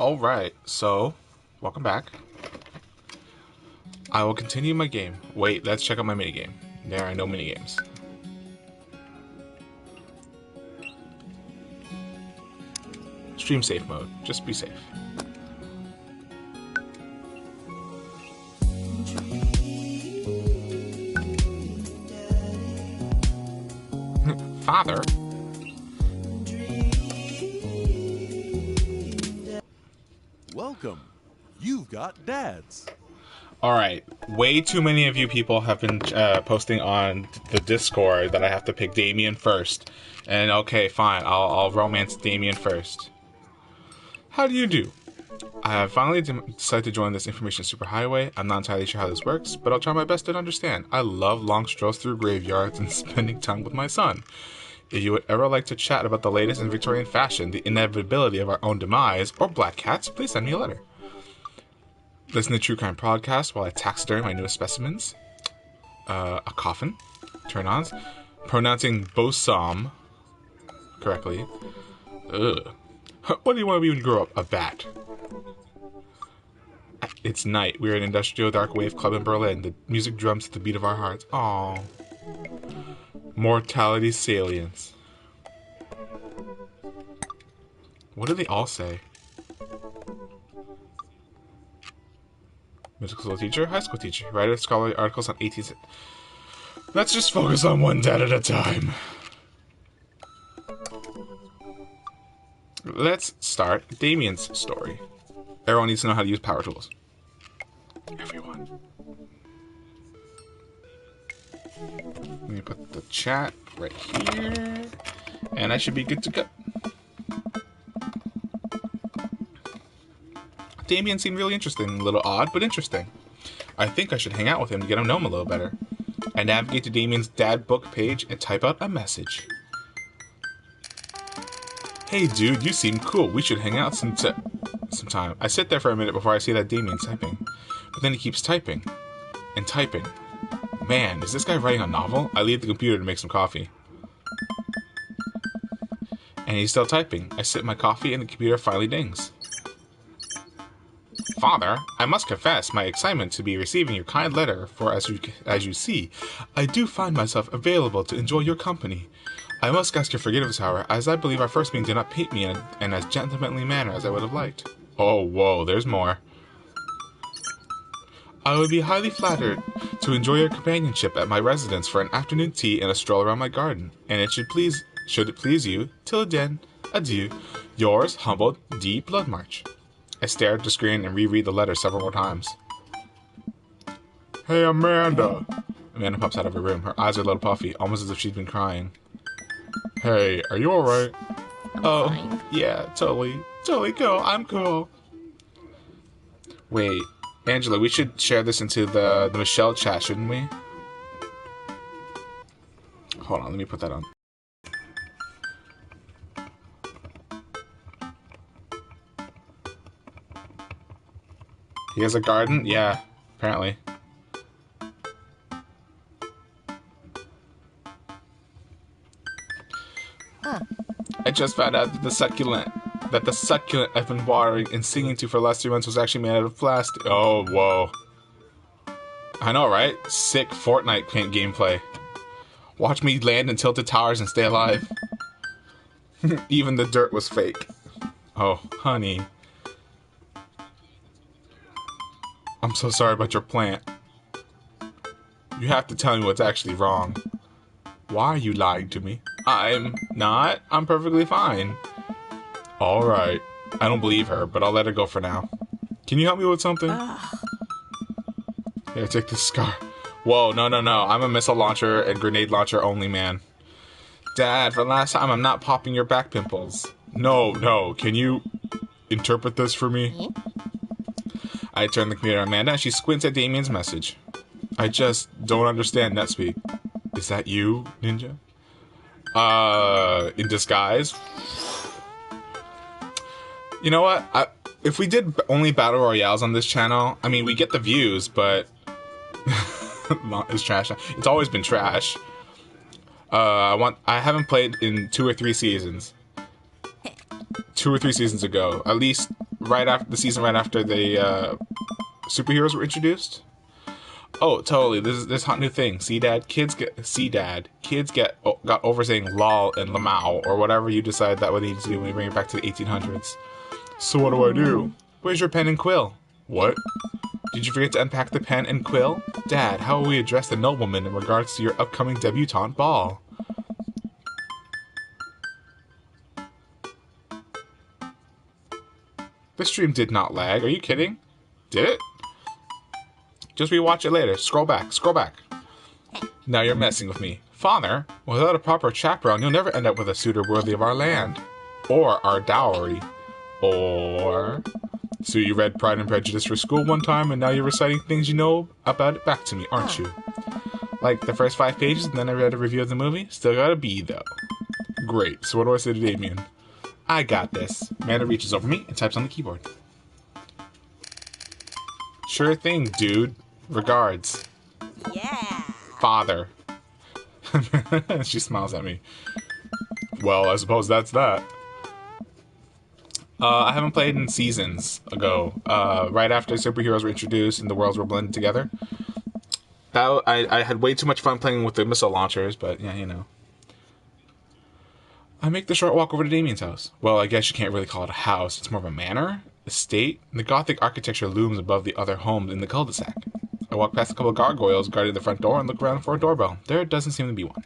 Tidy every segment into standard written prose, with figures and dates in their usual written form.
Alright, so, welcome back. I will continue my game. Wait, let's check out my minigame. There are no minigames. Stream safe mode. Just be safe. Father? Welcome. You've got dads. Alright, way too many of you people have been posting on the Discord that I have to pick Damien first. And okay, fine, I'll romance Damien first. How do you do? I have finally decided to join this information superhighway. I'm not entirely sure how this works, but I'll try my best to understand. I love long strolls through graveyards and spending time with my son. If you would ever like to chat about the latest in Victorian fashion, the inevitability of our own demise, or black cats, please send me a letter. Listen to True Crime Podcast while I taxiderm my newest specimens. A coffin. Turn-ons. Pronouncing bosom correctly. Ugh. What do you want to be when you grow up? A bat. It's night. We're an industrial dark wave club in Berlin. The music drums to the beat of our hearts. Aww. Mortality salience. What do they all say? Middle school teacher, high school teacher, writer, scholarly articles on 18th. Let's just focus on one dad at a time. Let's start Damien's story. Everyone needs to know how to use power tools. Everyone. Let me put the chat right here. And I should be good to go. Damien seemed really interesting. A little odd, but interesting. I think I should hang out with him to get to know him a little better. I navigate to Damien's dad book page and type out a message. Hey dude, you seem cool. We should hang out sometime. I sit there for a minute before I see that Damien's typing. But then he keeps typing. And typing. Man, is this guy writing a novel? I leave the computer to make some coffee. And he's still typing. I sip my coffee and the computer finally dings. Father, I must confess my excitement to be receiving your kind letter, for as you see, I do find myself available to enjoy your company. I must ask your forgiveness, however, as I believe our first meeting did not paint me in as gentlemanly manner as I would have liked. Oh, whoa, there's more. I would be highly flattered to enjoy your companionship at my residence for an afternoon tea and a stroll around my garden, and should it please you, till then, adieu, yours, humbled, D. Bloodmarch. I stare at the screen and reread the letter several more times. Hey, Amanda! Amanda pops out of her room. Her eyes are a little puffy, almost as if she's been crying. Hey, are you alright? Oh, fine. Yeah, totally cool. I'm cool. Wait, Angela, we should share this into the Michelle chat, shouldn't we? Hold on, let me put that on. He has a garden? Yeah, apparently. Huh. I just found out that the succulent I've been watering and singing to for the last 3 months was actually made out of plastic. Oh, whoa. I know, right? Sick Fortnite paint gameplay. Watch me land in tilted towers and stay alive. Even the dirt was fake. Oh, honey. I'm so sorry about your plant. You have to tell me what's actually wrong. Why are you lying to me? I'm not. I'm perfectly fine. Alright. I don't believe her, but I'll let her go for now. Can you help me with something? Here, take this scar. Whoa, no. I'm a missile launcher and grenade launcher only man. Dad, for the last time, I'm not popping your back pimples. No. Can you interpret this for me? I turn the computer on Amanda and she squints at Damien's message. I just don't understand NetSpeak. Is that you, Ninja? In disguise? You know what? If we did only Battle Royales on this channel, I mean, we get the views, but... it's trash. It's always been trash. I haven't played in 2 or 3 seasons. 2 or 3 seasons ago. At least right after the season, right after the superheroes were introduced. Oh, totally. This hot new thing. See, Dad, kids get got over saying lol and lamau or whatever you decide that what they need to do when you bring it back to the 1800s. So what do I do? Where's your pen and quill? What? Did you forget to unpack the pen and quill? Dad, how will we address the nobleman in regards to your upcoming debutante ball? The stream did not lag. Are you kidding? Did it? Just rewatch it later. Scroll back. Scroll back. Now you're messing with me. Father, without a proper chaperone, you'll never end up with a suitor worthy of our land. Or our dowry. Or... So you read Pride and Prejudice for school one time, and now you're reciting things you know about it back to me, aren't you? Like the first 5 pages, and then I read a review of the movie? Still got a B, though. Great. So what do I say to Damien? I got this. Amanda reaches over me and types on the keyboard. Sure thing, dude. Regards. Yeah. Father. She smiles at me. Well, I suppose that's that. I haven't played in seasons ago. Right after superheroes were introduced and the worlds were blended together. I had way too much fun playing with the missile launchers, but yeah, you know. I make the short walk over to Damien's house. Well, I guess you can't really call it a house. It's more of a manor, estate. The Gothic architecture looms above the other homes in the cul-de-sac. I walk past a couple of gargoyles guarding the front door and look around for a doorbell. There doesn't seem to be one.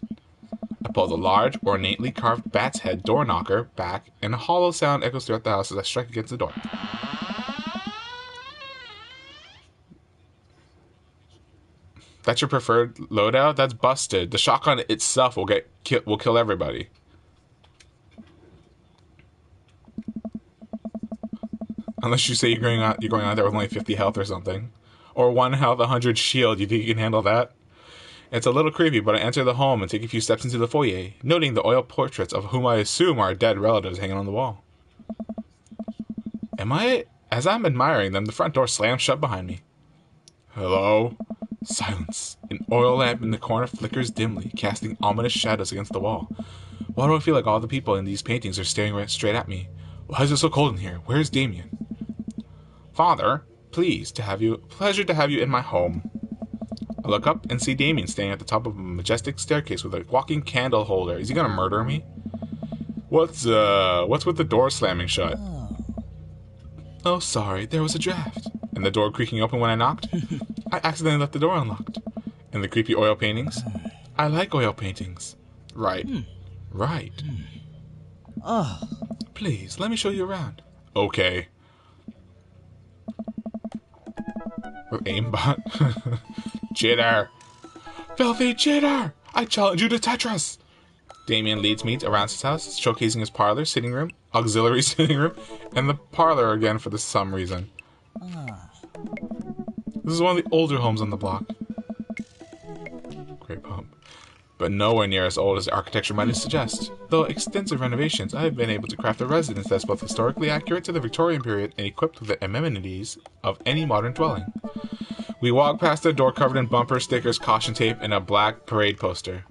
I pull the large, ornately carved bat's head door knocker back, and a hollow sound echoes throughout the house as I strike against the door. That's your preferred loadout? That's busted. The shotgun itself will kill everybody. Unless you say you're going out there with only 50 health or something. Or 1 health, 100 shield. You think you can handle that? It's a little creepy, but I enter the home and take a few steps into the foyer, noting the oil portraits of whom I assume are dead relatives hanging on the wall. As I'm admiring them, the front door slams shut behind me. Hello? Silence. An oil lamp in the corner flickers dimly, casting ominous shadows against the wall. Why do I feel like all the people in these paintings are staring right straight at me? Why is it so cold in here? Where's Damien? Father, pleasure to have you in my home. I look up and see Damien standing at the top of a majestic staircase with a walking candle holder. Is he gonna murder me? What's with the door slamming shut? Oh, sorry, there was a draft. And the door creaking open when I knocked? I accidentally left the door unlocked. And the creepy oil paintings? I like oil paintings. Right. Right. Please, let me show you around. Okay. With aimbot. Jitter. Filthy jitter! I challenge you to Tetris! Damien leads me around his house, showcasing his parlor, sitting room, auxiliary sitting room, and the parlor again for some reason. This is one of the older homes on the block. Great pump. But nowhere near as old as the architecture might suggest. Though extensive renovations, I have been able to craft a residence that's both historically accurate to the Victorian period and equipped with the amenities of any modern dwelling. We walk past a door covered in bumper stickers, caution tape, and a black parade poster.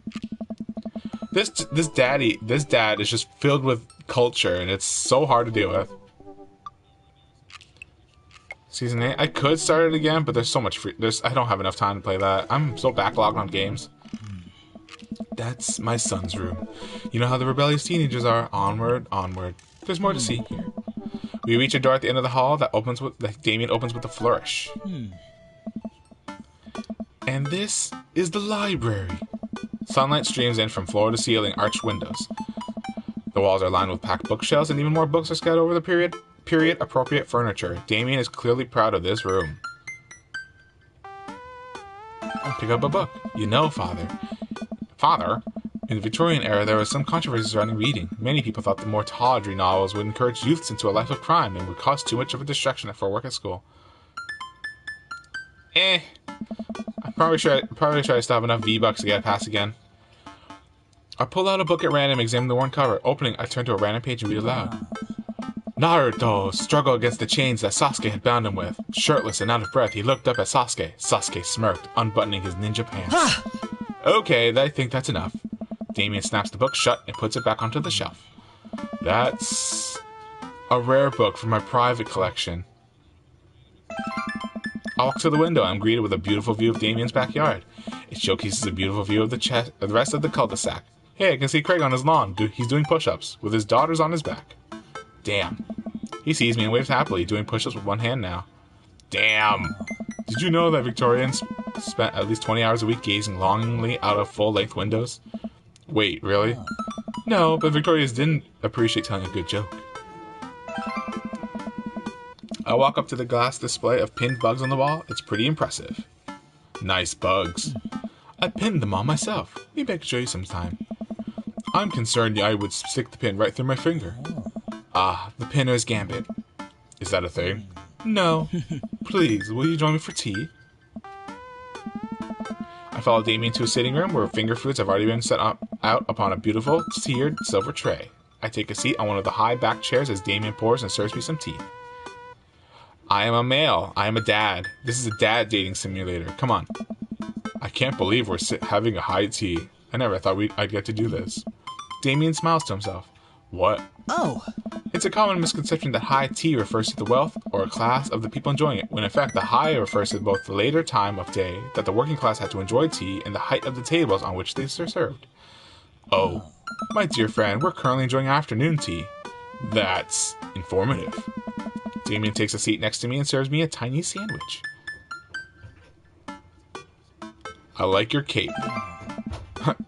This dad is just filled with culture, and it's so hard to deal with. Season 8. I could start it again, but there's so much I don't have enough time to play that. I'm so backlogged on games. That's my son's room. You know how the rebellious teenagers are. Onward, onward. There's more to see here. We reach a door at the end of the hall that Damien opens with a flourish. And this is the library. Sunlight streams in from floor to ceiling arched windows. The walls are lined with packed bookshelves, and even more books are scattered over the period appropriate furniture. Damien is clearly proud of this room. Pick up a book. You know, Father, in the Victorian era, there was some controversy surrounding reading. Many people thought the more tawdry novels would encourage youths into a life of crime and would cause too much of a distraction for work at school. I'm probably sure I still have enough V-Bucks to get a pass again. I pull out a book at random, examine the worn cover. Opening, I turn to a random page and read aloud. Naruto struggled against the chains that Sasuke had bound him with. Shirtless and out of breath, he looked up at Sasuke. Sasuke smirked, unbuttoning his ninja pants. Okay, I think that's enough. Damien snaps the book shut and puts it back onto the shelf. That's A rare book from my private collection. I walk to the window and I'm greeted with a beautiful view of Damien's backyard. It showcases a beautiful view of the rest of the cul-de-sac. Hey, I can see Craig on his lawn. He's doing push-ups with his daughters on his back. Damn. He sees me and waves happily, doing push-ups with one hand now. Damn. Did you know that Victorians spent at least 20 hours a week gazing longingly out of full-length windows? Wait, really? No, but Victorians didn't appreciate telling a good joke. I walk up to the glass display of pinned bugs on the wall. It's pretty impressive. Nice bugs. I pinned them all myself. Maybe I could show you sometime. I'm concerned I would stick the pin right through my finger. Ah, the pinner's gambit. Is that a thing? No. Please, will you join me for tea? I follow Damien to a sitting room where finger foods have already been set out upon a beautiful, tiered silver tray. I take a seat on one of the high-backed chairs as Damien pours and serves me some tea. I am a male. I am a dad. This is a dad dating simulator. Come on. I can't believe we're having a high tea. I never thought I'd get to do this. Damien smiles to himself. What? Oh. It's a common misconception that high tea refers to the wealth or class of the people enjoying it, when in fact the high refers to both the later time of day that the working class had to enjoy tea and the height of the tables on which they are served. Oh, my dear friend, we're currently enjoying afternoon tea. That's informative. Damien takes a seat next to me and serves me a tiny sandwich. I like your cape.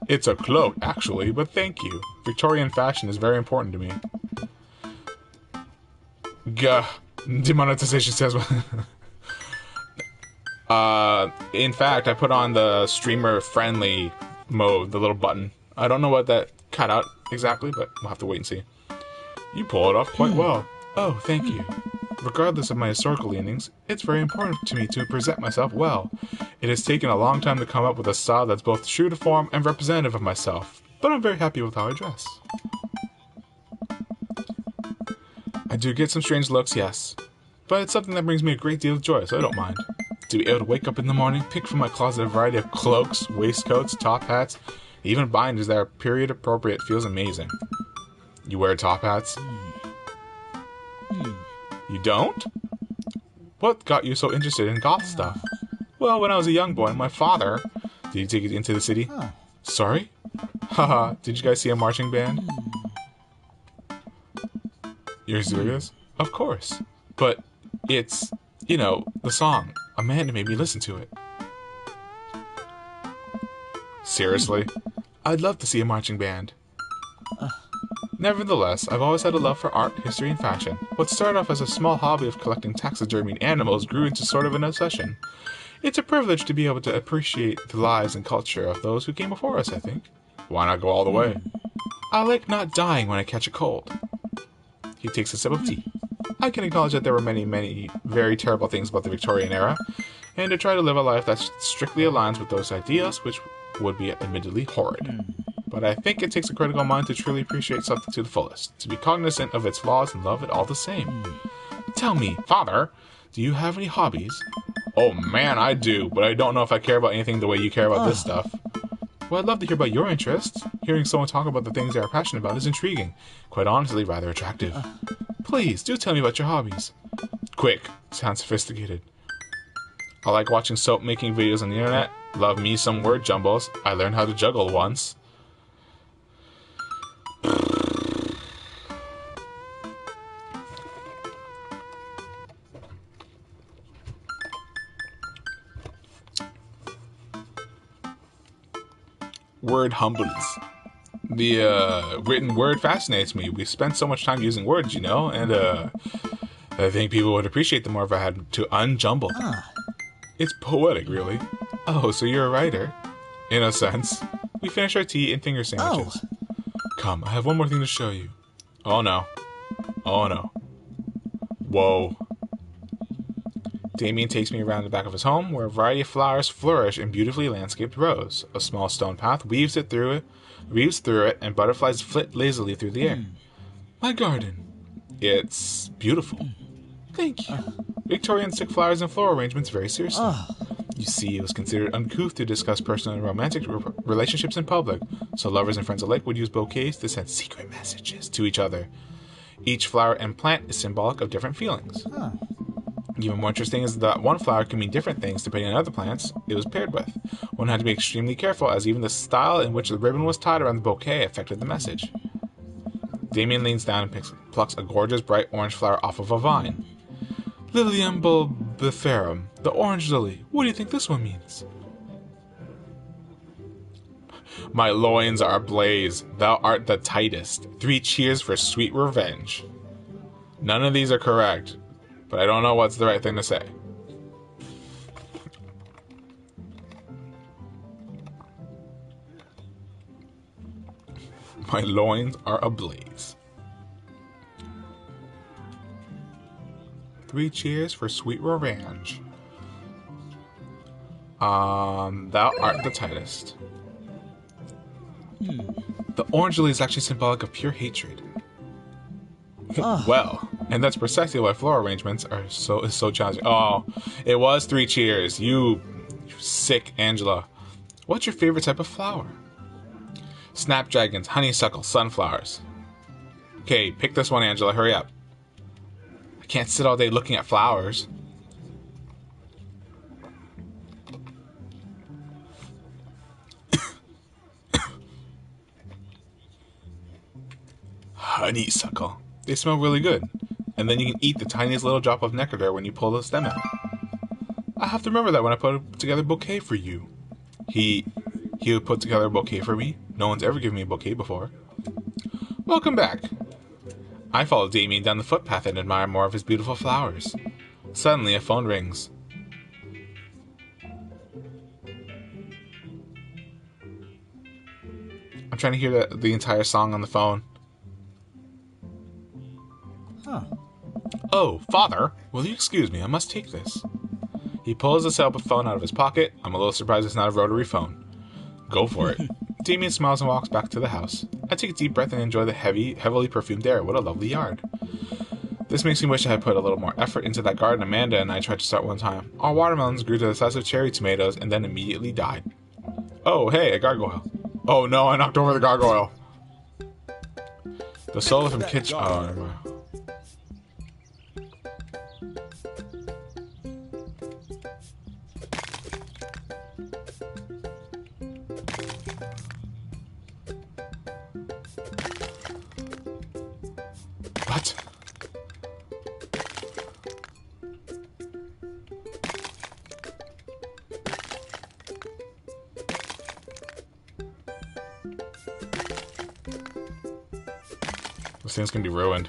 It's a cloak, actually, but thank you. Victorian fashion is very important to me. Gah. Demonetization says... in fact, I put on the streamer-friendly mode, the little button. I don't know what that cut out exactly, but we'll have to wait and see. You pull it off quite well. Oh, thank you. Regardless of my historical leanings, it's very important to me to present myself well. It has taken a long time to come up with a style that's both true to form and representative of myself, but I'm very happy with how I dress. I do get some strange looks, yes, but it's something that brings me a great deal of joy, so I don't mind. To be able to wake up in the morning, pick from my closet a variety of cloaks, waistcoats, top hats, even binders that are period appropriate feels amazing. You wear top hats? You don't? What got you so interested in goth stuff? Well, when I was a young boy, my father... Did he take you into the city? Sorry? Haha, did you guys see a marching band? You're serious? Of course. But it's, you know, the song. Amanda made me listen to it. Seriously? I'd love to see a marching band. Nevertheless, I've always had a love for art, history, and fashion. What started off as a small hobby of collecting taxidermied animals grew into sort of an obsession. It's a privilege to be able to appreciate the lives and culture of those who came before us, I think. Why not go all the way? I like not dying when I catch a cold. He takes a sip of tea. I can acknowledge that there were many, many very terrible things about the Victorian era, and to try to live a life that strictly aligns with those ideas, which would be admittedly horrid. But I think it takes a critical mind to truly appreciate something to the fullest, to be cognizant of its flaws and love it all the same. Tell me, Father, do you have any hobbies? Oh man, I do, but I don't know if I care about anything the way you care about this stuff. Well, I'd love to hear about your interests. Hearing someone talk about the things they are passionate about is intriguing. Quite honestly, rather attractive. Please, do tell me about your hobbies. Quick, sounds sophisticated. I like watching soap making videos on the internet. Love me some word jumbles. I learned how to juggle once. Word humbles. The written word fascinates me. We spent so much time using words, you know, and I think people would appreciate them more if I had to unjumble. It's poetic, really. Oh, so you're a writer? In a sense. We finish our tea and finger sandwiches. Come, I have one more thing to show you. Oh no. Oh no. Whoa. Damien takes me around the back of his home, where a variety of flowers flourish in beautifully landscaped rows. A small stone path weaves through it, and butterflies flit lazily through the air. My garden. It's beautiful. Thank you. Victorians took flowers and floral arrangements very seriously. You see, it was considered uncouth to discuss personal and romantic relationships in public, so lovers and friends alike would use bouquets to send secret messages to each other. Each flower and plant is symbolic of different feelings. Huh. Even more interesting is that one flower can mean different things depending on other plants it was paired with. One had to be extremely careful, as even the style in which the ribbon was tied around the bouquet affected the message. Damien leans down and plucks a gorgeous bright orange flower off of a vine. Lilium bulbiferum, the orange lily. What do you think this one means? My loins are ablaze. Thou art the tightest. 3 cheers for sweet revenge. None of these are correct, but I don't know what's the right thing to say. My loins are ablaze. 3 cheers for sweet revenge. Thou art the tightest. The orange lily is actually symbolic of pure hatred. Well, and that's precisely why floral arrangements are so challenging. Oh, it was 3 cheers. You sick Angela. What's your favorite type of flower? Snapdragons, honeysuckle, sunflowers. Okay, pick this one, Angela. Hurry up. I can't sit all day looking at flowers. Honeysuckle. They smell really good. And then you can eat the tiniest little drop of nectar when you pull the stem out. I have to remember that when I put together a bouquet for you. He would put together a bouquet for me. No one's ever given me a bouquet before. Welcome back. I follow Damien down the footpath and admire more of his beautiful flowers. Suddenly, a phone rings. I'm trying to hear the entire song on the phone. Huh. Oh, father, will you excuse me? I must take this. He pulls the cell phone out of his pocket. I'm a little surprised it's not a rotary phone. Go for it. Damien smiles and walks back to the house. I take a deep breath and enjoy the heavily perfumed air. What a lovely yard. This makes me wish I had put a little more effort into that garden Amanda and I tried to start one time. Our watermelons grew to the size of cherry tomatoes and then immediately died. Oh, hey, a gargoyle. Oh no, I knocked over the gargoyle. The solo from Kitchen. Oh, never mind. What? This thing's gonna be ruined.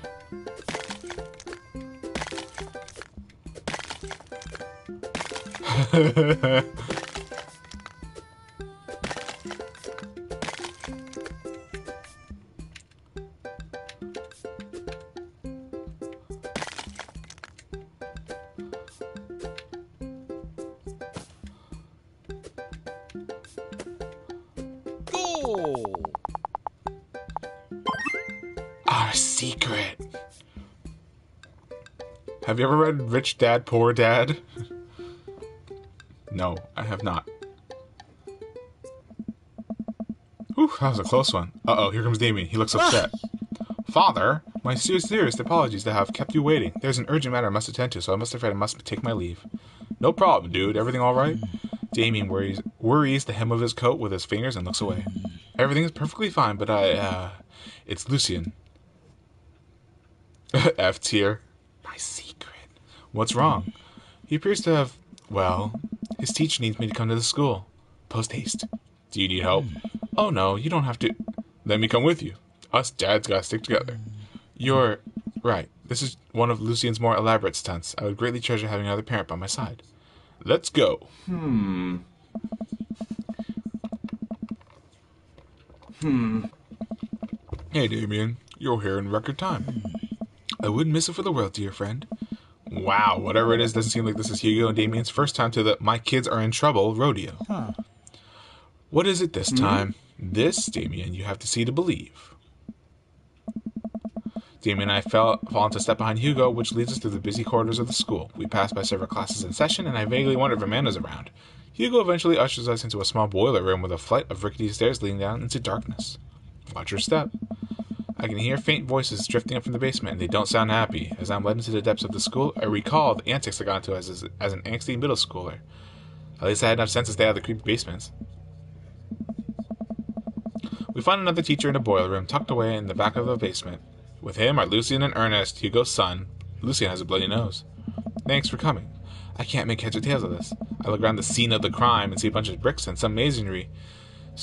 Goal! Our secret. Have you ever read Rich Dad, Poor Dad? No, I have not. Whew, that was a close one. Uh-oh, here comes Damien. He looks upset. Father, my sincerest apologies to have kept you waiting. There's an urgent matter I must attend to, so I'm afraid I must take my leave. No problem, dude. Everything all right? Damien worries the hem of his coat with his fingers and looks away. Everything is perfectly fine, but it's Lucien. F tier. My secret. What's wrong? He appears to have, well, his teacher needs me to come to the school. Post haste. Do you need help? Oh no, you don't have to. Let me come with you. Us dads gotta stick together. You're right. This is one of Lucien's more elaborate stunts. I would greatly treasure having another parent by my side. Let's go. Hey, Damien. You're here in record time. I wouldn't miss it for the world, dear friend. Wow, whatever it is, doesn't seem like this is Hugo and Damien's first time to the My Kids Are in Trouble rodeo. Huh. What is it this time? This, Damien, you have to see to believe. Damien and I fall into step behind Hugo, which leads us through the busy corridors of the school. We pass by several classes in session, and I vaguely wonder if Amanda's around. Hugo eventually ushers us into a small boiler room with a flight of rickety stairs leading down into darkness. Watch your step. I can hear faint voices drifting up from the basement, and they don't sound happy. As I'm led into the depths of the school, I recall the antics I got into as an angsty middle schooler. At least I had enough sense to stay out of the creepy basements. We find another teacher in a boiler room, tucked away in the back of the basement. With him are Lucian and Ernest, Hugo's son. Lucian has a bloody nose. Thanks for coming. I can't make heads or tails of this. I look around the scene of the crime and see a bunch of bricks and some masonry.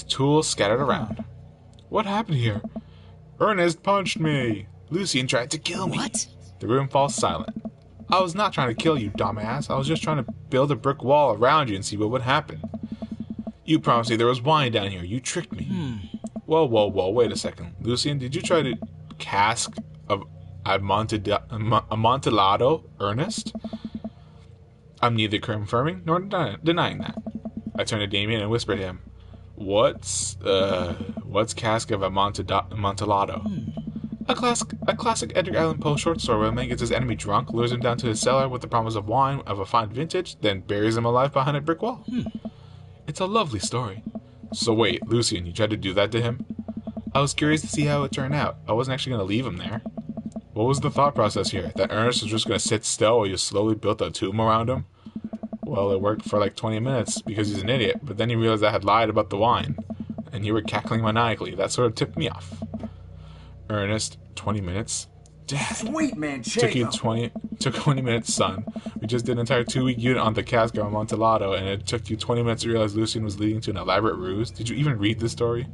Tools scattered around. What happened here? Ernest punched me. Lucian tried to kill me. What? The room falls silent. I was not trying to kill you, dumbass. I was just trying to build a brick wall around you and see what would happen. You promised me there was wine down here. You tricked me. Whoa, wait a second. Lucian, did you try to cask of Amontillado, Ernest? I'm neither confirming nor denying that. I turned to Damien and whispered to him, What's cask of Amontillado? A classic Edgar Allan Poe short story where a man gets his enemy drunk, lures him down to his cellar with the promise of wine of a fine vintage, then buries him alive behind a brick wall. It's a lovely story. So wait, Lucian, you tried to do that to him? I was curious to see how it turned out. I wasn't actually going to leave him there. What was the thought process here? That Ernest was just going to sit still while you slowly built a tomb around him? Well, it worked for like 20 minutes because he's an idiot, but then he realized I had lied about the wine, and you were cackling maniacally. That sort of tipped me off. Ernest, 20 minutes? Dad. Sweet man, Took 20 minutes, son. We just did an entire 2-week unit on the cask of Amontillado, and it took you 20 minutes to realize Lucian was leading to an elaborate ruse. Did you even read this story?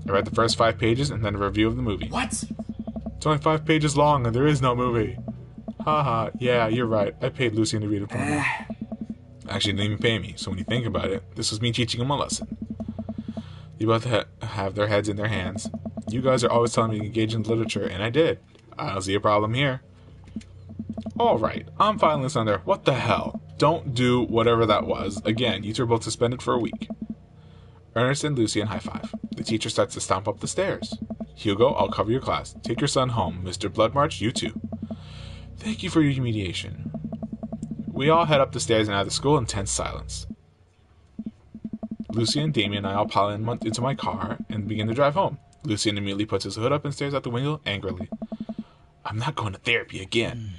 I read the first 5 pages and then a review of the movie. What? It's only 5 pages long and there is no movie. Haha, yeah, you're right. I paid Lucian to read it for me. Actually, he didn't even pay me, so when you think about it, this was me teaching him a lesson. You both have their heads in their hands. You guys are always telling me to engage in literature, and I did. I don't see a problem here. Alright, I'm filing this under what the hell. Don't do whatever that was. Again, you two are both suspended for a week. Ernest and Lucian high five. The teacher starts to stomp up the stairs. Hugo, I'll cover your class. Take your son home. Mr. Bloodmarch, you too. Thank you for your mediation. We all head up the stairs and out of the school in tense silence. Lucian, Damien, and I all pile into my car and begin to drive home. Lucian immediately puts his hood up and stares out the window angrily. I'm not going to therapy again.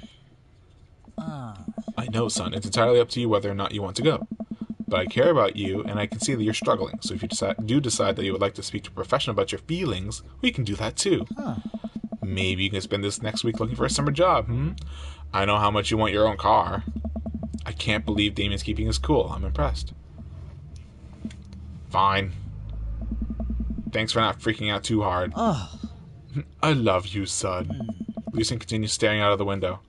I know, son. It's entirely up to you whether or not you want to go. But I care about you, and I can see that you're struggling. So if you decide that you would like to speak to a professional about your feelings, we can do that too. Maybe you can spend this next week looking for a summer job, I know how much you want your own car. I can't believe Damien's keeping his cool. I'm impressed. Fine. Thanks for not freaking out too hard. I love you, son. Lucian continues staring out of the window.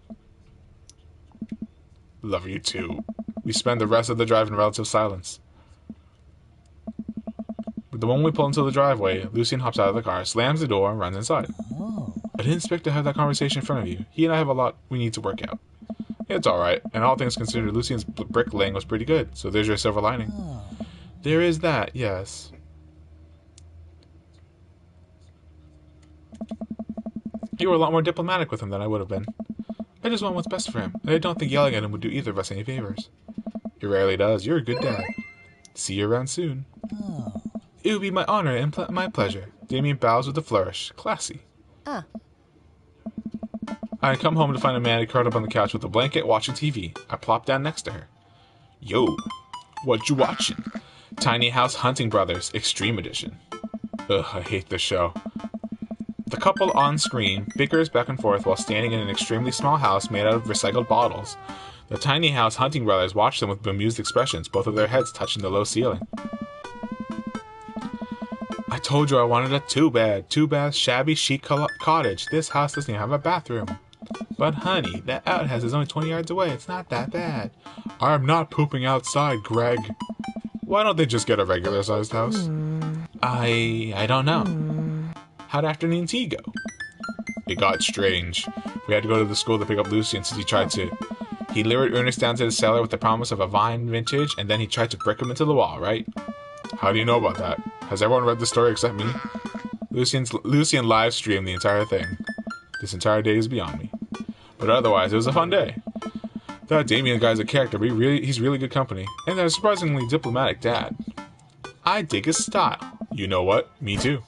Love you too. We spend the rest of the drive in relative silence. But the moment we pull into the driveway, Lucian hops out of the car, slams the door, and runs inside. I didn't expect to have that conversation in front of you. He and I have a lot we need to work out. It's alright, and all things considered, Lucian's bricklaying was pretty good, so there's your silver lining. There is that, yes. You were a lot more diplomatic with him than I would have been. I just want what's best for him, and I don't think yelling at him would do either of us any favors. It rarely does. You're a good dad. See you around soon. It would be my honor and my pleasure. Damien bows with a flourish. Classy. I come home to find Amanda curled up on the couch with a blanket watching TV. I plop down next to her. Yo, what you watching? Tiny House Hunting Brothers, Extreme Edition. Ugh, I hate this show. The couple on screen bickers back and forth while standing in an extremely small house made out of recycled bottles. The Tiny House Hunting Brothers watch them with bemused expressions, both of their heads touching the low ceiling. I told you I wanted a two-bath, shabby, chic cottage. This house doesn't even have a bathroom. But honey, that outhouse is only 20 yards away. It's not that bad. I'm not pooping outside, Greg. Why don't they just get a regular-sized house? I don't know. How'd afternoon tea go? It got strange. We had to go to the school to pick up Lucian since he tried to. He lured Ernest down to the cellar with the promise of a vine vintage, and then he tried to brick him into the wall, right? How do you know about that? Has everyone read the story except me? Lucian live streamed the entire thing. This entire day is beyond me. But otherwise, it was a fun day. That Damien guy's a character, but he's really good company. And a surprisingly diplomatic dad. I dig his style. You know what? Me too.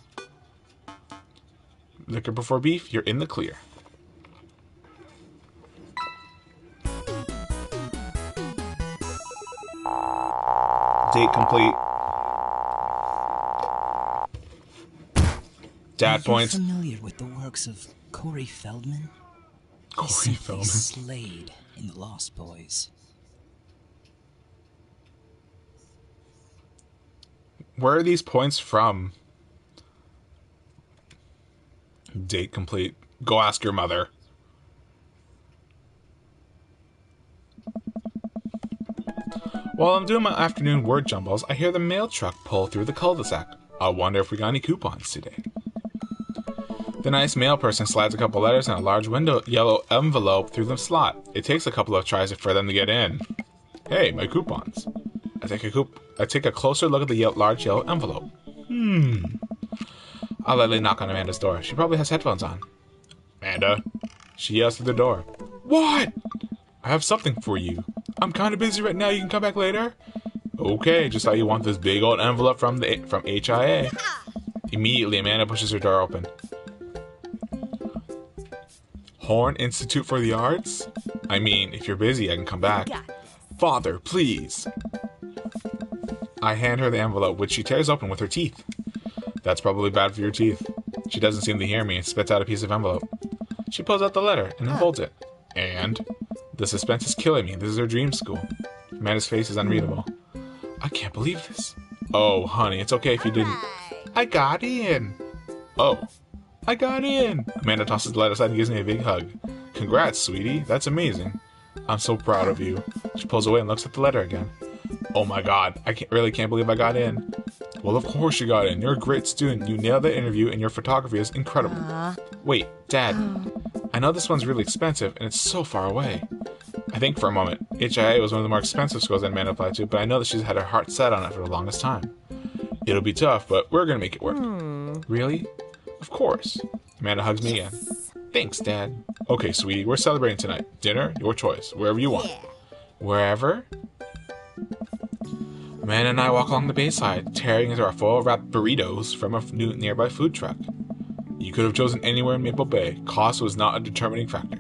Liquor before beef, you're in the clear. Date complete. Dad points. Are you familiar with the works of Corey Feldman? Corey Feldman. Slayed in The Lost Boys. Where are these points from? Date complete. Go ask your mother. While I'm doing my afternoon word jumbles, I hear the mail truck pull through the cul-de-sac. I wonder if we got any coupons today. The nice mail person slides a couple letters and a large yellow envelope through the slot. It takes a couple of tries for them to get in. Hey, my coupons. I take a closer look at the large yellow envelope. I'll lightly knock on Amanda's door. She probably has headphones on. Amanda? She yells through the door. What? I have something for you. I'm kind of busy right now. You can come back later? Okay, just how you want this big old envelope from HIA. Immediately, Amanda pushes her door open. Horn Institute for the Arts? I mean, if you're busy, I can come back. Father, please. I hand her the envelope, which she tears open with her teeth. That's probably bad for your teeth. She doesn't seem to hear me and spits out a piece of envelope. She pulls out the letter and then folds it. And? The suspense is killing me. This is her dream school. Amanda's face is unreadable. I can't believe this. Oh, honey, it's okay if you didn't. I got in. Oh, I got in. Amanda tosses the letter aside and gives me a big hug. Congrats, sweetie. That's amazing. I'm so proud of you. She pulls away and looks at the letter again. Oh my god, I really can't believe I got in. Well, of course you got in. You're a great student. You nailed the interview and your photography is incredible. Wait, Dad. I know this one's really expensive and it's so far away. I think for a moment, HIA was one of the more expensive schools that Amanda applied to, but I know that she's had her heart set on it for the longest time. It'll be tough, but we're gonna make it work. Really? Of course. Amanda hugs me again. Thanks, Dad. Okay, sweetie, we're celebrating tonight. Dinner, your choice. Wherever you want. Wherever? Amanda and I walk along the bayside, tearing into our full-wrapped burritos from a nearby food truck. You could have chosen anywhere in Maple Bay. Cost was not a determining factor.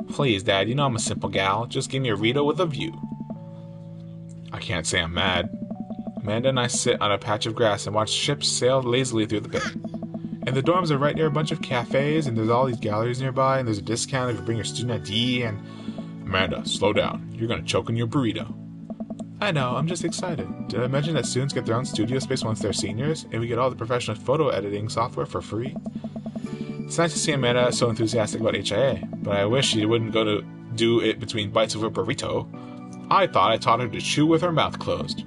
Please, Dad, you know I'm a simple gal. Just give me a burrito with a view. I can't say I'm mad. Amanda and I sit on a patch of grass and watch ships sail lazily through the bay. And the dorms are right near a bunch of cafes, and there's all these galleries nearby, and there's a discount if you bring your student ID, and... Amanda, slow down. You're gonna choke on your burrito. I know, I'm just excited. Did I mention that students get their own studio space once they're seniors, and we get all the professional photo editing software for free? It's nice to see Amanda so enthusiastic about HIA, but I wish she wouldn't go to do it between bites of a burrito. I thought I taught her to chew with her mouth closed.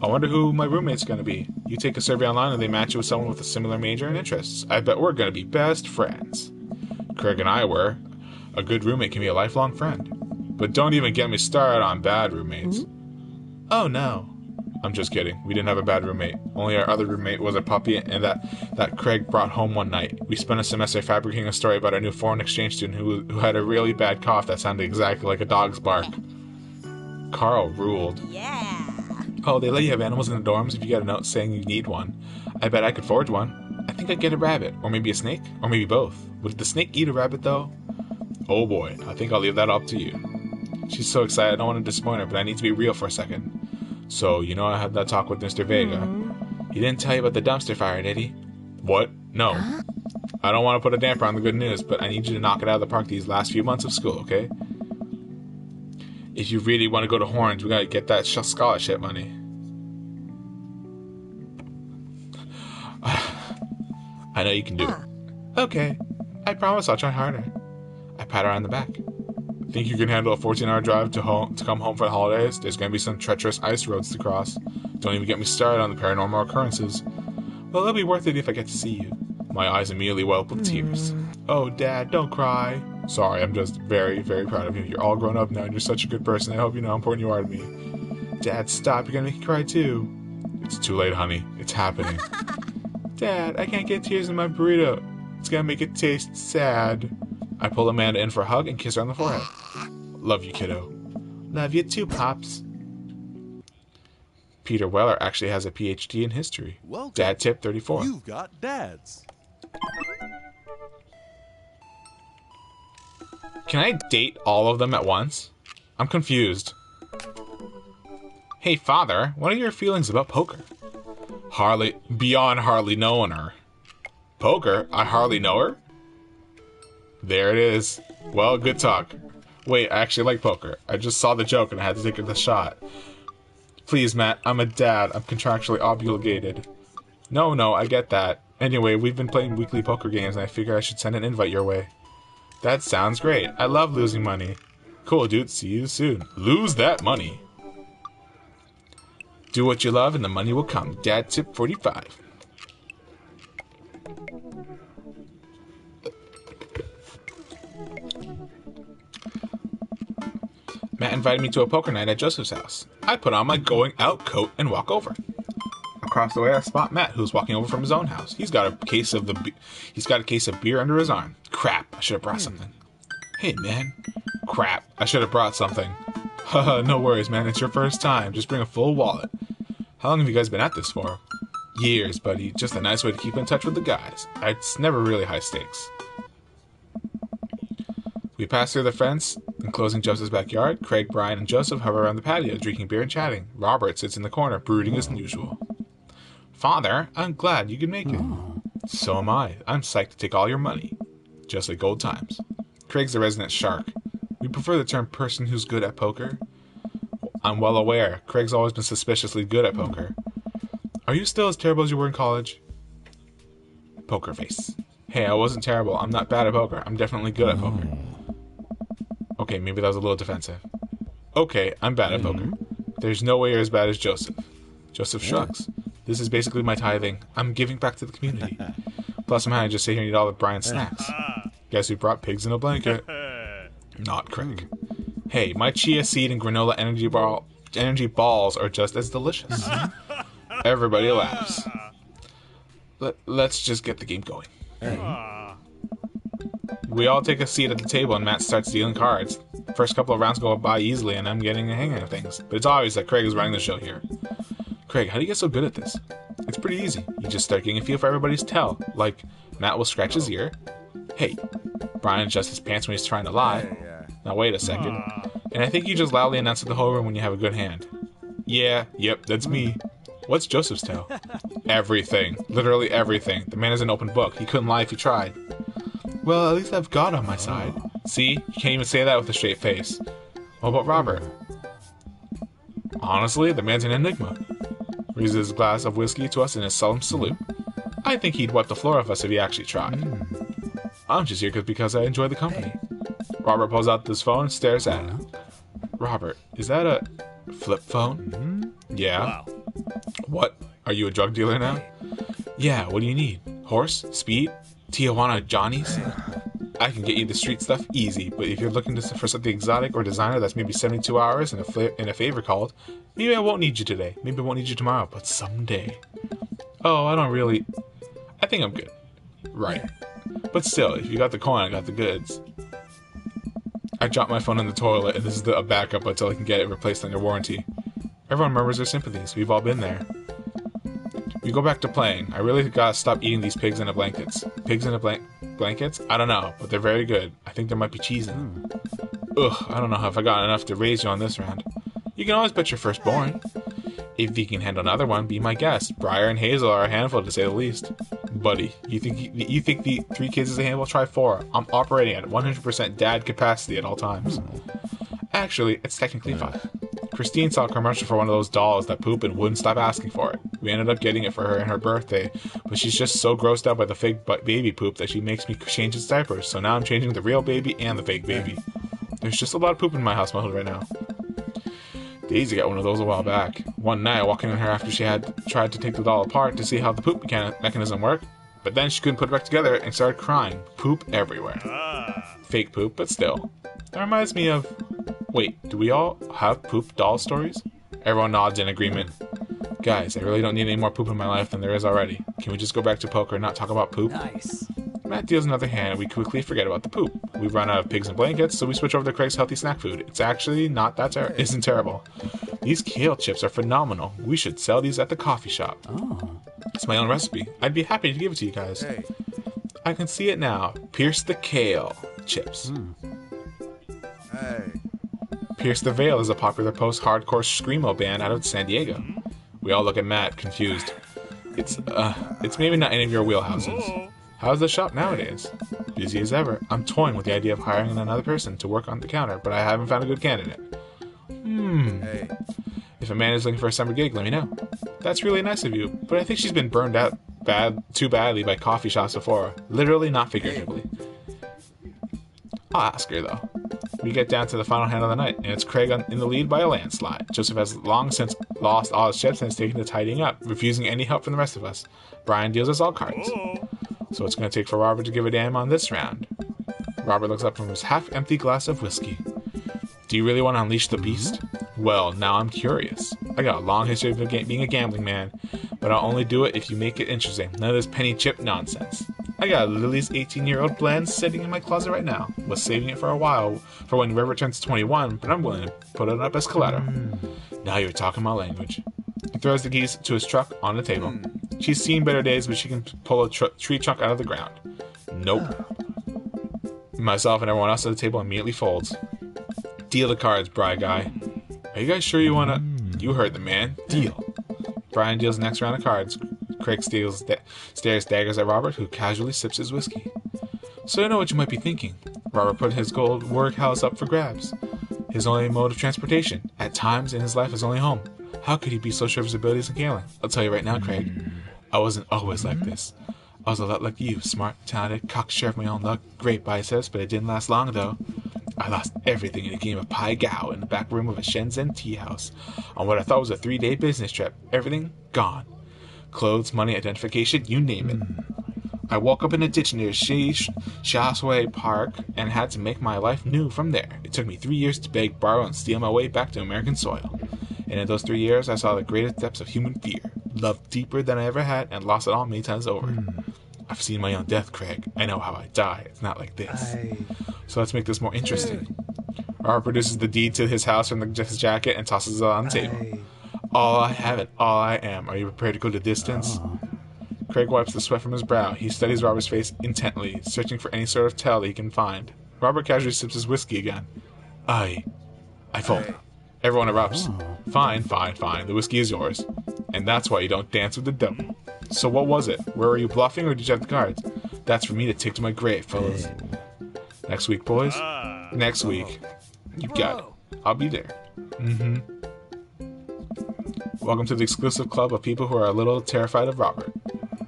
I wonder who my roommate's gonna be. You take a survey online and they match you with someone with a similar major and interests. I bet we're gonna be best friends. Craig and I were. A good roommate can be a lifelong friend. But don't even get me started on bad roommates. Oh no. I'm just kidding. We didn't have a bad roommate. Only our other roommate was a puppy and that Craig brought home one night. We spent a semester fabricating a story about a new foreign exchange student who had a really bad cough that sounded exactly like a dog's bark. Carl ruled. Yeah. Oh, they let you have animals in the dorms if you get a note saying you need one. I bet I could forge one. I think I'd get a rabbit, or maybe a snake, or maybe both. Would the snake eat a rabbit, though? Oh boy, I think I'll leave that up to you. She's so excited, I don't want to disappoint her, but I need to be real for a second. So, you know I had that talk with Mr. Vega. He didn't tell you about the dumpster fire, did he? What? No. I don't want to put a damper on the good news, but I need you to knock it out of the park these last few months of school, okay? If you really want to go to Horns, we gotta get that scholarship money. I know you can do it. Okay. I promise I'll try harder. I pat her on the back. Think you can handle a 14-hour drive to come home for the holidays? There's gonna be some treacherous ice roads to cross. Don't even get me started on the paranormal occurrences. Well, it'll be worth it if I get to see you. My eyes immediately well up with tears. Oh, Dad, don't cry. Sorry, I'm just very, very proud of you. You're all grown up now and you're such a good person. I hope you know how important you are to me. Dad, stop. You're gonna make me cry too. It's too late, honey. It's happening. Dad, I can't get tears in my burrito. It's gonna make it taste sad. I pull Amanda in for a hug and kiss her on the forehead. Love you, kiddo. Love you too, Pops. Peter Weller actually has a PhD in history. Welcome. Dad tip 34. You've got dads. Can I date all of them at once? I'm confused. Hey, father, what are your feelings about poker? Beyond hardly knowing her. Poker? I hardly know her? There it is. Well, good talk. Wait, I actually like poker. I just saw the joke and I had to take the shot. Please, Matt, I'm a dad. I'm contractually obligated. No, I get that. Anyway, we've been playing weekly poker games and I figure I should send an invite your way. That sounds great. I love losing money. Cool, dude. See you soon. Lose that money. Do what you love and the money will come. Dad tip 45. Matt invited me to a poker night at Joseph's house. I put on my going out coat and walk over. Across the way, I spot Matt, who's walking over from his own house. He's got a case of beer under his arm. Crap! I should have brought something. Hey, man. Crap! I should have brought something. Haha, no worries, man. It's your first time. Just bring a full wallet. How long have you guys been at this for? Years, buddy. Just a nice way to keep in touch with the guys. It's never really high stakes. We pass through the fence, enclosing Joseph's backyard. Craig, Brian, and Joseph hover around the patio, drinking beer and chatting. Robert sits in the corner, brooding as usual. Father, I'm glad you could make it. So am I. I'm psyched to take all your money. Just like old times. Craig's the resident shark. We prefer the term person who's good at poker. I'm well aware. Craig's always been suspiciously good at poker. Are you still as terrible as you were in college? Poker face. Hey, I wasn't terrible. I'm not bad at poker. I'm definitely good at poker. Okay, maybe that was a little defensive. Okay, I'm bad at poker. There's no way you're as bad as Joseph. Joseph shrugs. This is basically my tithing. I'm giving back to the community. Plus, I'm having to just sit here and eat all of Brian's snacks. Guess who brought pigs in a blanket? Not Craig. Hey, my chia seed and granola energy balls are just as delicious. Everybody laughs. Let's just get the game going. We all take a seat at the table and Matt starts dealing cards. First couple of rounds go by easily and I'm getting the hang of things. But it's obvious that Craig is running the show here. Craig, how do you get so good at this? It's pretty easy. You just start getting a feel for everybody's tell. Like, Matt will scratch his ear. Hey, Brian adjusts his pants when he's trying to lie. Now wait a second. And I think you just loudly announce to the whole room when you have a good hand. Yep, that's me. What's Joseph's tell? Everything. Literally everything. The man is an open book. He couldn't lie if he tried. Well, at least I've God on my side. See? You can't even say that with a straight face. What about Robert? Honestly, the man's an enigma. Raises his glass of whiskey to us in a solemn salute. I think he'd wipe the floor off us if he actually tried. I'm just here because I enjoy the company. Robert pulls out this phone and stares at it. Robert, is that a flip phone? Yeah. Wow. What? Are you a drug dealer now? Yeah, what do you need? Horse? Speed? Tijuana Johnnies? I can get you the street stuff easy, but if you're looking for something exotic or designer that's maybe 72 hours and a favor called, maybe I won't need you today. Maybe I won't need you tomorrow, but someday. Oh, I think I'm good. Right. But still, if you got the coin, I got the goods. I dropped my phone in the toilet, and this is a backup until I can get it replaced under warranty. Everyone murmurs their sympathies. We've all been there. We go back to playing. I really gotta stop eating these pigs in the blankets. Pigs in the blankets? I don't know, but they're very good. I think there might be cheese in them. Ugh, I don't know if I got enough to raise you on this round. You can always bet your firstborn. If you can handle another one, be my guest. Briar and Hazel are a handful, to say the least. Buddy, you think the 3 kids is a handful? Try 4. I'm operating at 100% dad capacity at all times. Actually, it's technically 5. Christine saw a commercial for one of those dolls that poop and wouldn't stop asking for it. We ended up getting it for her on her birthday, but she's just so grossed out by the fake baby poop that she makes me change its diapers, so now I'm changing the real baby and the fake baby. There's just a lot of poop in my household right now. Daisy got one of those a while back. One night, I walked in on her after she had tried to take the doll apart to see how the poop mechanism worked, but then she couldn't put it back together and started crying. Poop everywhere. Fake poop, but still. That reminds me of... Wait, do we all have poop doll stories? Everyone nods in agreement. Guys, I really don't need any more poop in my life than there is already. Can we just go back to poker and not talk about poop? Nice. Matt deals another hand and we quickly forget about the poop. We've run out of pigs and blankets, so we switch over to Craig's healthy snack food. It's actually not that isn't terrible. These kale chips are phenomenal. We should sell these at the coffee shop. Oh. It's my own recipe. I'd be happy to give it to you guys. Hey. I can see it now. Pierce the kale chips. Pierce the Veil is a popular post-hardcore screamo band out of San Diego. We all look at Matt, confused. It's maybe not any of your wheelhouses. How's the shop nowadays? Busy as ever. I'm toying with the idea of hiring another person to work on the counter, but I haven't found a good candidate. If a man is looking for a summer gig, let me know. That's really nice of you, but I think she's been burned out too badly by coffee shops before. Literally, not figuratively. I'll ask her, though. We get down to the final hand of the night, and it's Craig in the lead by a landslide. Joseph has long since lost all his chips and is taking to tidying up, refusing any help from the rest of us. Brian deals us all cards. So it's going to take for Robert to give a damn on this round. Robert looks up from his half-empty glass of whiskey. Do you really want to unleash the beast? Well, now I'm curious. I got a long history of being a gambling man, but I'll only do it if you make it interesting. None of this penny chip nonsense. I got Lily's 18-year-old blend sitting in my closet right now. Was saving it for a while for when River turns 21, but I'm willing to put it up as collateral. Now you're talking my language. He throws the keys to his truck on the table. She's seen better days, but she can pull a tree trunk out of the ground. Nope. Myself and everyone else at the table immediately folds. Deal the cards, Bri guy. Are you guys sure you wanna... You heard the man. Deal. Brian deals the next round of cards. Craig stares daggers at Robert, who casually sips his whiskey. So I know what you might be thinking. Robert put his gold workhouse up for grabs. His only mode of transportation. At times in his life, his only home. How could he be so sure of his abilities in gambling? I'll tell you right now, Craig. I wasn't always like this. I was a lot like you. Smart, talented, cocksure of my own luck. Great biceps, but it didn't last long, though. I lost everything in a game of Pai Gow in the back room of a Shenzhen tea house on what I thought was a 3-day business trip. Everything gone. Clothes, money, identification, you name it. I woke up in a ditch near Shasway Park and had to make my life new from there. It took me 3 years to beg, borrow, and steal my way back to American soil. And in those 3 years, I saw the greatest depths of human fear. Loved deeper than I ever had and lost it all many times over. I've seen my own death, Craig. I know how I die. It's not like this. So let's make this more interesting. Robert produces the deed to his house from his jacket and tosses it on the table. All I have and all I am. Are you prepared to go the distance? Craig wipes the sweat from his brow. He studies Robert's face intently, searching for any sort of tell he can find. Robert casually sips his whiskey again. I fold. Everyone erupts. Fine. The whiskey is yours. And that's why you don't dance with the devil. So what was it? Where were you bluffing, or did you have the cards? That's for me to take to my grave, fellas. Next week, boys. Next week. You got it. I'll be there. Welcome to the exclusive club of people who are a little terrified of Robert.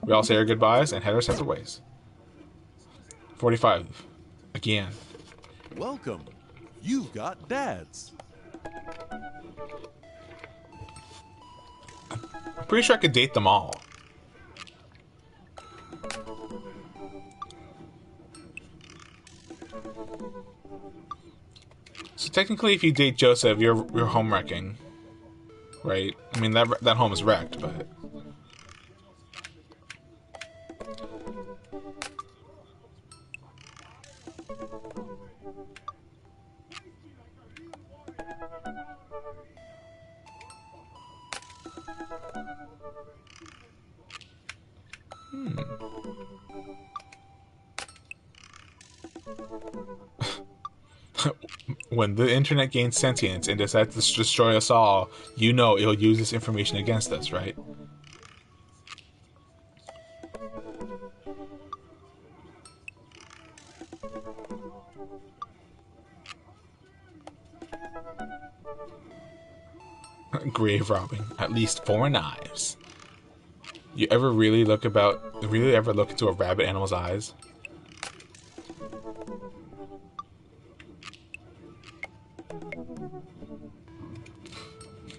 We all say our goodbyes and head our separate ways. 45. Again. Welcome. You've got dads. I'm pretty sure I could date them all. So technically, if you date Joseph, you're home wrecking, right? I mean, that home is wrecked, but... When the internet gains sentience and decides to destroy us all, you know it'll use this information against us, right? Grave robbing. At least 4 knives. You ever really look into a rabbit animal's eyes?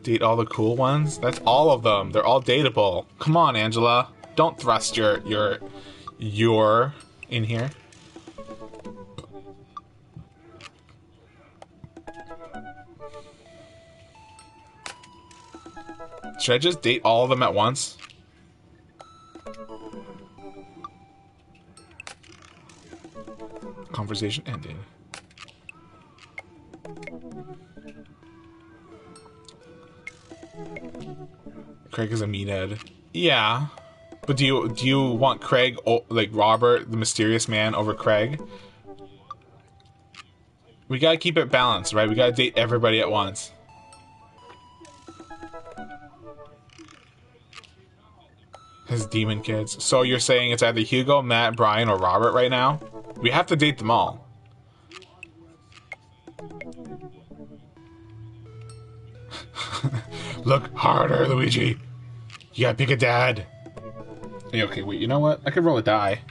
Date all the cool ones? That's all of them. They're all dateable. Come on, Angela. Don't thrust your in here. Should I just date all of them at once? Conversation ended. Craig is a meathead. Yeah. But do you want Craig, like Robert, the mysterious man, over Craig? We gotta keep it balanced, right? We gotta date everybody at once. His demon kids. So you're saying it's either Hugo, Matt, Brian, or Robert right now? We have to date them all. Look harder, Luigi. You gotta pick a dad. Hey, okay, wait, you know what? I could roll a die.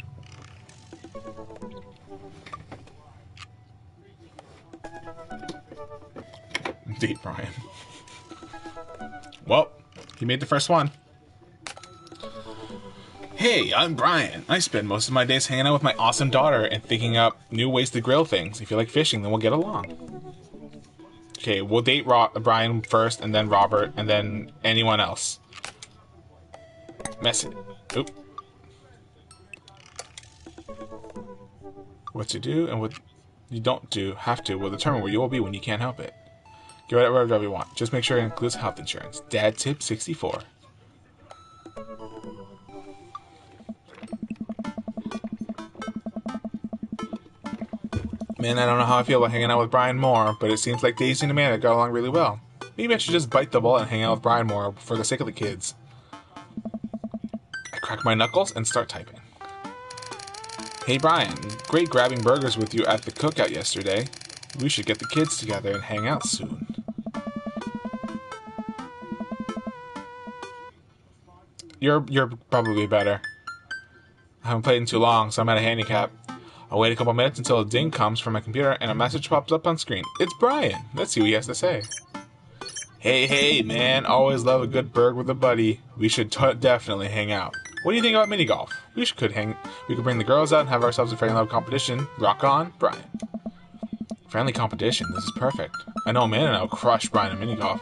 Date Brian. Well, he made the first one. Hey, I'm Brian. I spend most of my days hanging out with my awesome daughter and thinking up new ways to grill things. If you like fishing, then we'll get along. Okay, we'll date Brian first, and then Robert, and then anyone else. Message. Oop. What to do and what you don't do, have to, will determine where you will be when you can't help it. Get whatever job you want. Just make sure it includes health insurance. Dad tip 64. Man, I don't know how I feel about hanging out with Brian more, but it seems like Daisy and Amanda got along really well. Maybe I should just bite the bullet and hang out with Brian more for the sake of the kids. I crack my knuckles and start typing. Hey Brian, great grabbing burgers with you at the cookout yesterday. We should get the kids together and hang out soon. You're probably better. I haven't played in too long, so I'm at a handicap. I'll wait a couple minutes until a ding comes from my computer and a message pops up on screen. It's Brian. Let's see what he has to say. Hey, man. Always love a good burg with a buddy. We should definitely hang out. What do you think about mini golf? We could bring the girls out and have ourselves a friendly level competition. Rock on, Brian. Friendly competition. This is perfect. I know Amanda and I will crush Brian in mini golf.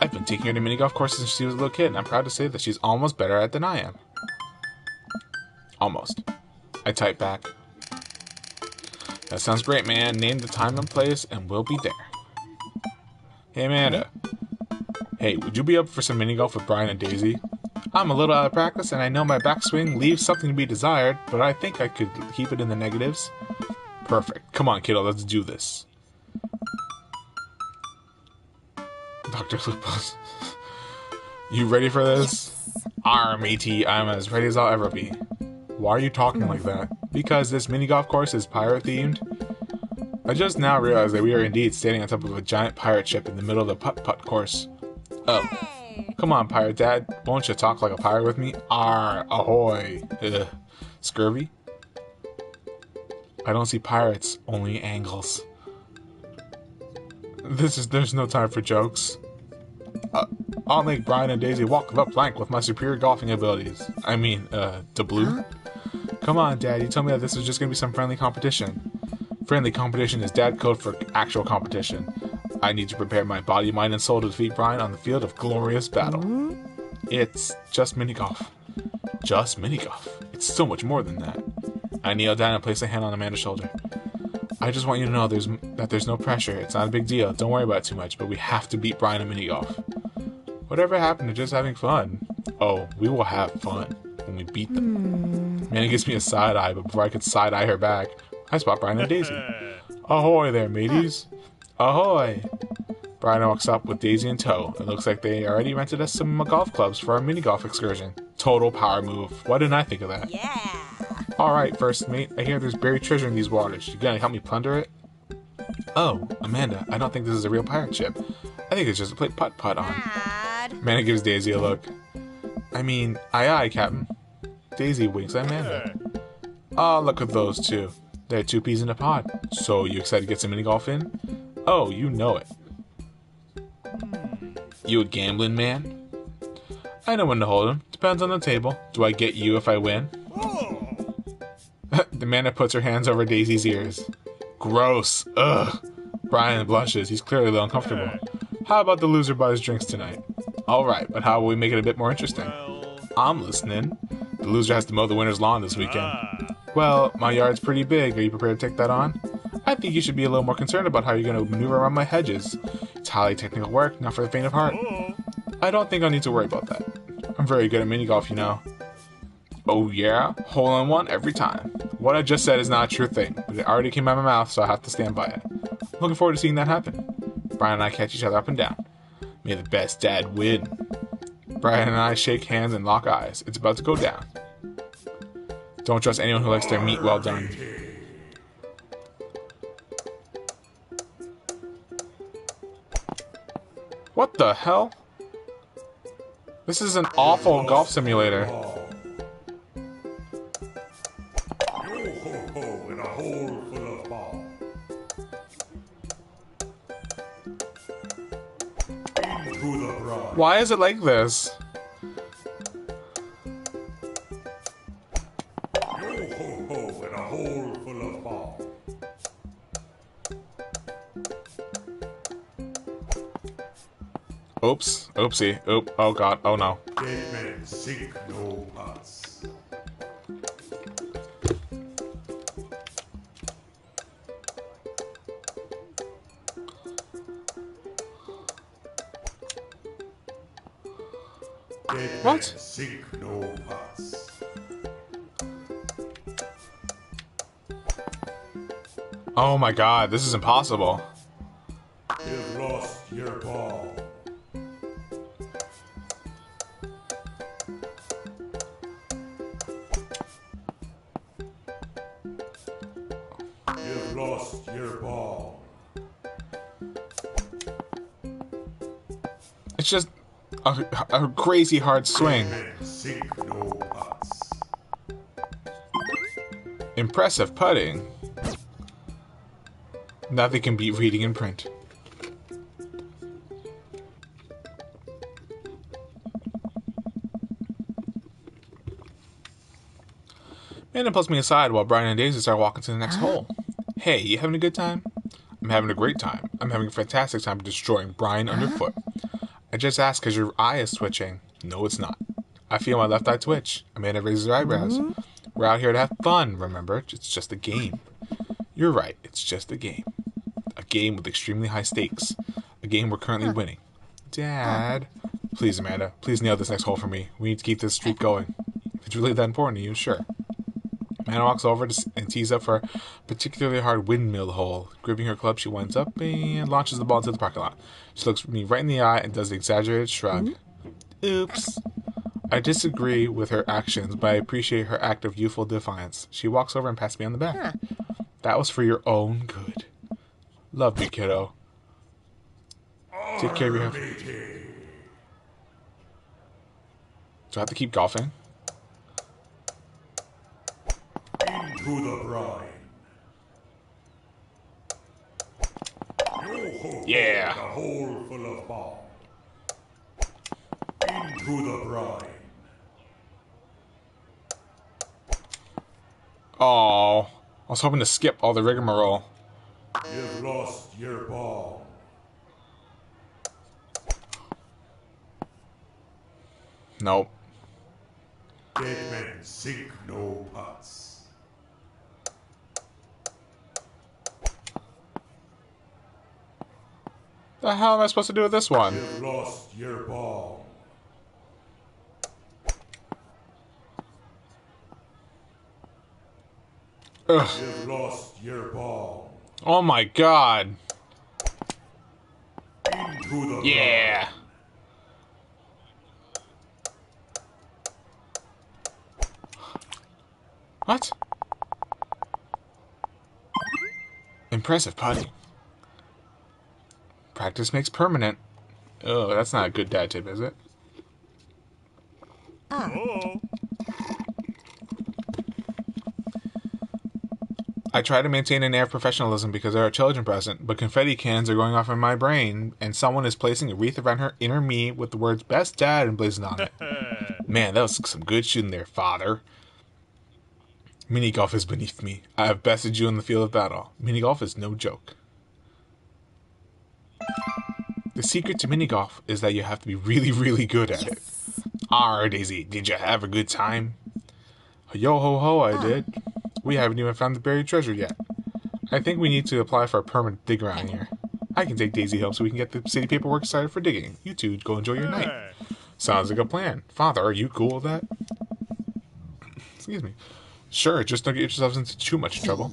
I've been taking her to mini golf courses since she was a little kid, and I'm proud to say that she's almost better at it than I am. Almost. I type back. That sounds great, man. Name the time and place, and we'll be there. Hey, Amanda. Hey, would you be up for some mini golf with Brian and Daisy? I'm a little out of practice, and I know my backswing leaves something to be desired, but I think I could keep it in the negatives. Perfect. Come on, kiddo, let's do this. Dr. Lupus. You ready for this? matey, I'm as ready as I'll ever be. Why are you talking like that? Because this mini golf course is pirate themed. I just now realized that we are indeed standing on top of a giant pirate ship in the middle of the putt-putt course. Oh. Come on, pirate dad. Won't you talk like a pirate with me? Arr, ahoy. Ugh. Scurvy? I don't see pirates, only angles. There's no time for jokes. I'll make Brian and Daisy walk the plank with my superior golfing abilities. I mean, the blue? Come on, Dad, you told me that this was just gonna be some friendly competition. Friendly competition is dad code for actual competition. I need to prepare my body, mind, and soul to defeat Brian on the field of glorious battle. It's just mini golf. Just mini golf. It's so much more than that. I kneel down and place a hand on Amanda's shoulder. I just want you to know that there's no pressure. It's not a big deal. Don't worry about it too much, but we have to beat Brian in mini golf. Whatever happened to just having fun? Oh, we will have fun when we beat them. Amanda gives me a side eye, but before I could side eye her back, I spot Brian and Daisy. Ahoy there, mateys. Ahoy! Brian walks up with Daisy in tow. It looks like they already rented us some golf clubs for our mini golf excursion. Total power move. Why didn't I think of that? Yeah. Alright, first mate. I hear there's buried treasure in these waters. You gonna help me plunder it? Oh, Amanda, I don't think this is a real pirate ship. I think it's just a play putt-putt on. Dad. Amanda gives Daisy a look. I mean, aye, Captain. Daisy winks at Amanda. Oh, look at those two. They're two peas in a pod. So, you excited to get some mini golf in? Oh, you know it. You a gambling man? I know when to hold him. Depends on the table. Do I get you if I win? Amanda puts her hands over Daisy's ears. Gross. Ugh. Brian blushes. He's clearly a little uncomfortable. How about the loser buys drinks tonight? Alright, but how will we make it a bit more interesting? I'm listening. The loser has to mow the winner's lawn this weekend. Well, my yard's pretty big. Are you prepared to take that on? I think you should be a little more concerned about how you're going to maneuver around my hedges. It's highly technical work, not for the faint of heart. I don't think I'll need to worry about that. I'm very good at mini golf, you know. Oh yeah? Hole in one every time. What I just said is not a true thing, but it already came out of my mouth, so I have to stand by it. Looking forward to seeing that happen. Brian and I catch each other up and down. May the best dad win. Brian and I shake hands and lock eyes. It's about to go down. Don't trust anyone who likes their meat well done. What the hell? This is an awful golf simulator. In a hole full of ball. Into the bride. Why is it like this? In a hole full of ball. Oops. Oopsie. Oop. Oh god. Oh no. Dead men sink no pots. Dead What? men sink no pots. Oh my god. This is impossible. You've lost your ball. You've lost your ball. It's just a crazy hard swing. Men sink no pots. Impressive putting. Nothing can beat reading in print. Amanda pulls me aside while Brian and Daisy start walking to the next hole. Hey, you having a good time? I'm having a great time. I'm having a fantastic time destroying Brian underfoot. I just asked because your eye is twitching. No, it's not. I feel my left eye twitch. Amanda raises her eyebrows. We're out here to have fun, remember? It's just a game. You're right, it's just a game. A game with extremely high stakes. A game we're currently winning. Dad. Please, Amanda, please nail this next hole for me. We need to keep this streak going. If it's really that important to you, sure. Amanda walks over and tees up for a particularly hard windmill hole. Gripping her club, she winds up and launches the ball into the parking lot. She looks me right in the eye and does the exaggerated shrug. Oops. I disagree with her actions, but I appreciate her act of youthful defiance. She walks over and pats me on the back. That was for your own good. Love you, kiddo. Take care of your health. Do I have to keep golfing? Into the brine. Yeah. A hole full of ball. Into the brine. Oh, I was hoping to skip all the rigmarole. You've lost your ball. Nope. Dead men sink no pots. The hell am I supposed to do with this one? You've lost your ball. Ugh. You've lost your ball. Oh my god. Into the Yeah. What? Impressive putting. Practice makes permanent. Oh, that's not a good dad tip, is it? I try to maintain an air of professionalism because there are children present, but confetti cans are going off in my brain, and someone is placing a wreath around her inner me with the words "Best Dad" emblazoned on it. Man, that was some good shooting there, father. Mini golf is beneath me. I have bested you in the field of battle. Mini golf is no joke. The secret to mini golf is that you have to be really, really good at it. Arr, Daisy, did you have a good time? Yo ho ho, I did. We haven't even found the buried treasure yet. I think we need to apply for a permanent dig around here. I can take Daisy home so we can get the city paperwork started for digging. You two go enjoy your night. Sounds like a plan. Father, are you cool with that? Excuse me. Sure, just don't get yourselves into too much trouble.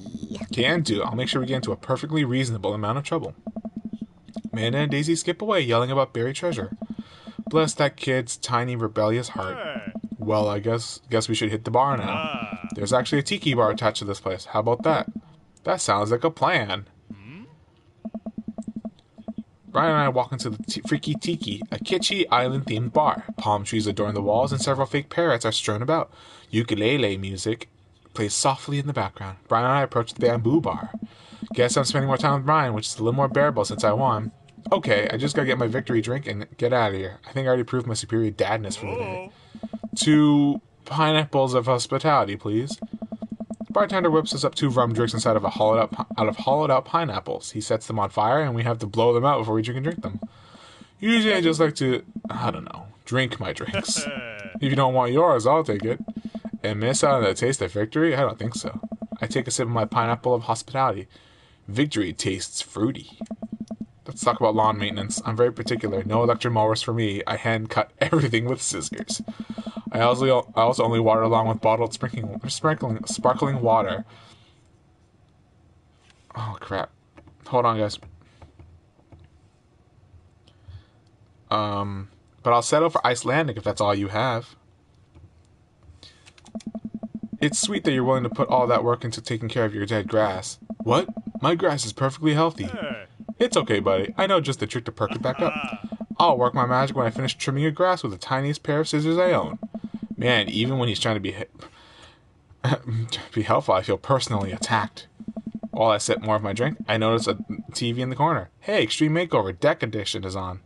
Can do. I'll make sure we get into a perfectly reasonable amount of trouble. Amanda and Daisy skip away, yelling about buried treasure. Bless that kid's tiny, rebellious heart. Well, I guess we should hit the bar now. There's actually a tiki bar attached to this place. How about that? That sounds like a plan. Brian and I walk into the Freaky Tiki, a kitschy island-themed bar. Palm trees adorn the walls, and several fake parrots are strewn about. Ukulele music plays softly in the background. Brian and I approach the bamboo bar. Guess I'm spending more time with Brian, which is a little more bearable since I won. Okay, I just gotta get my victory drink and get out of here. I think I already proved my superior dadness for the day. 2 pineapples of hospitality, please. The bartender whips us up 2 rum drinks inside of hollowed out pineapples. He sets them on fire, and we have to blow them out before we drink them. Usually I just like to, I don't know, drink my drinks. If you don't want yours, I'll take it. And miss out on the taste of victory? I don't think so. I take a sip of my pineapple of hospitality. Victory tastes fruity. Let's talk about lawn maintenance. I'm very particular. No electric mowers for me. I hand cut everything with scissors. I also only water along with bottled sparkling water. Oh crap! Hold on, guys. But I'll settle for Icelandic if that's all you have. It's sweet that you're willing to put all that work into taking care of your dead grass. What? My grass is perfectly healthy. It's okay, buddy. I know just the trick to perk it back up. I'll work my magic when I finish trimming your grass with the tiniest pair of scissors I own. Man, even when he's trying to be helpful, I feel personally attacked. While I sip more of my drink, I notice a TV in the corner. Hey, Extreme Makeover Deck Edition is on.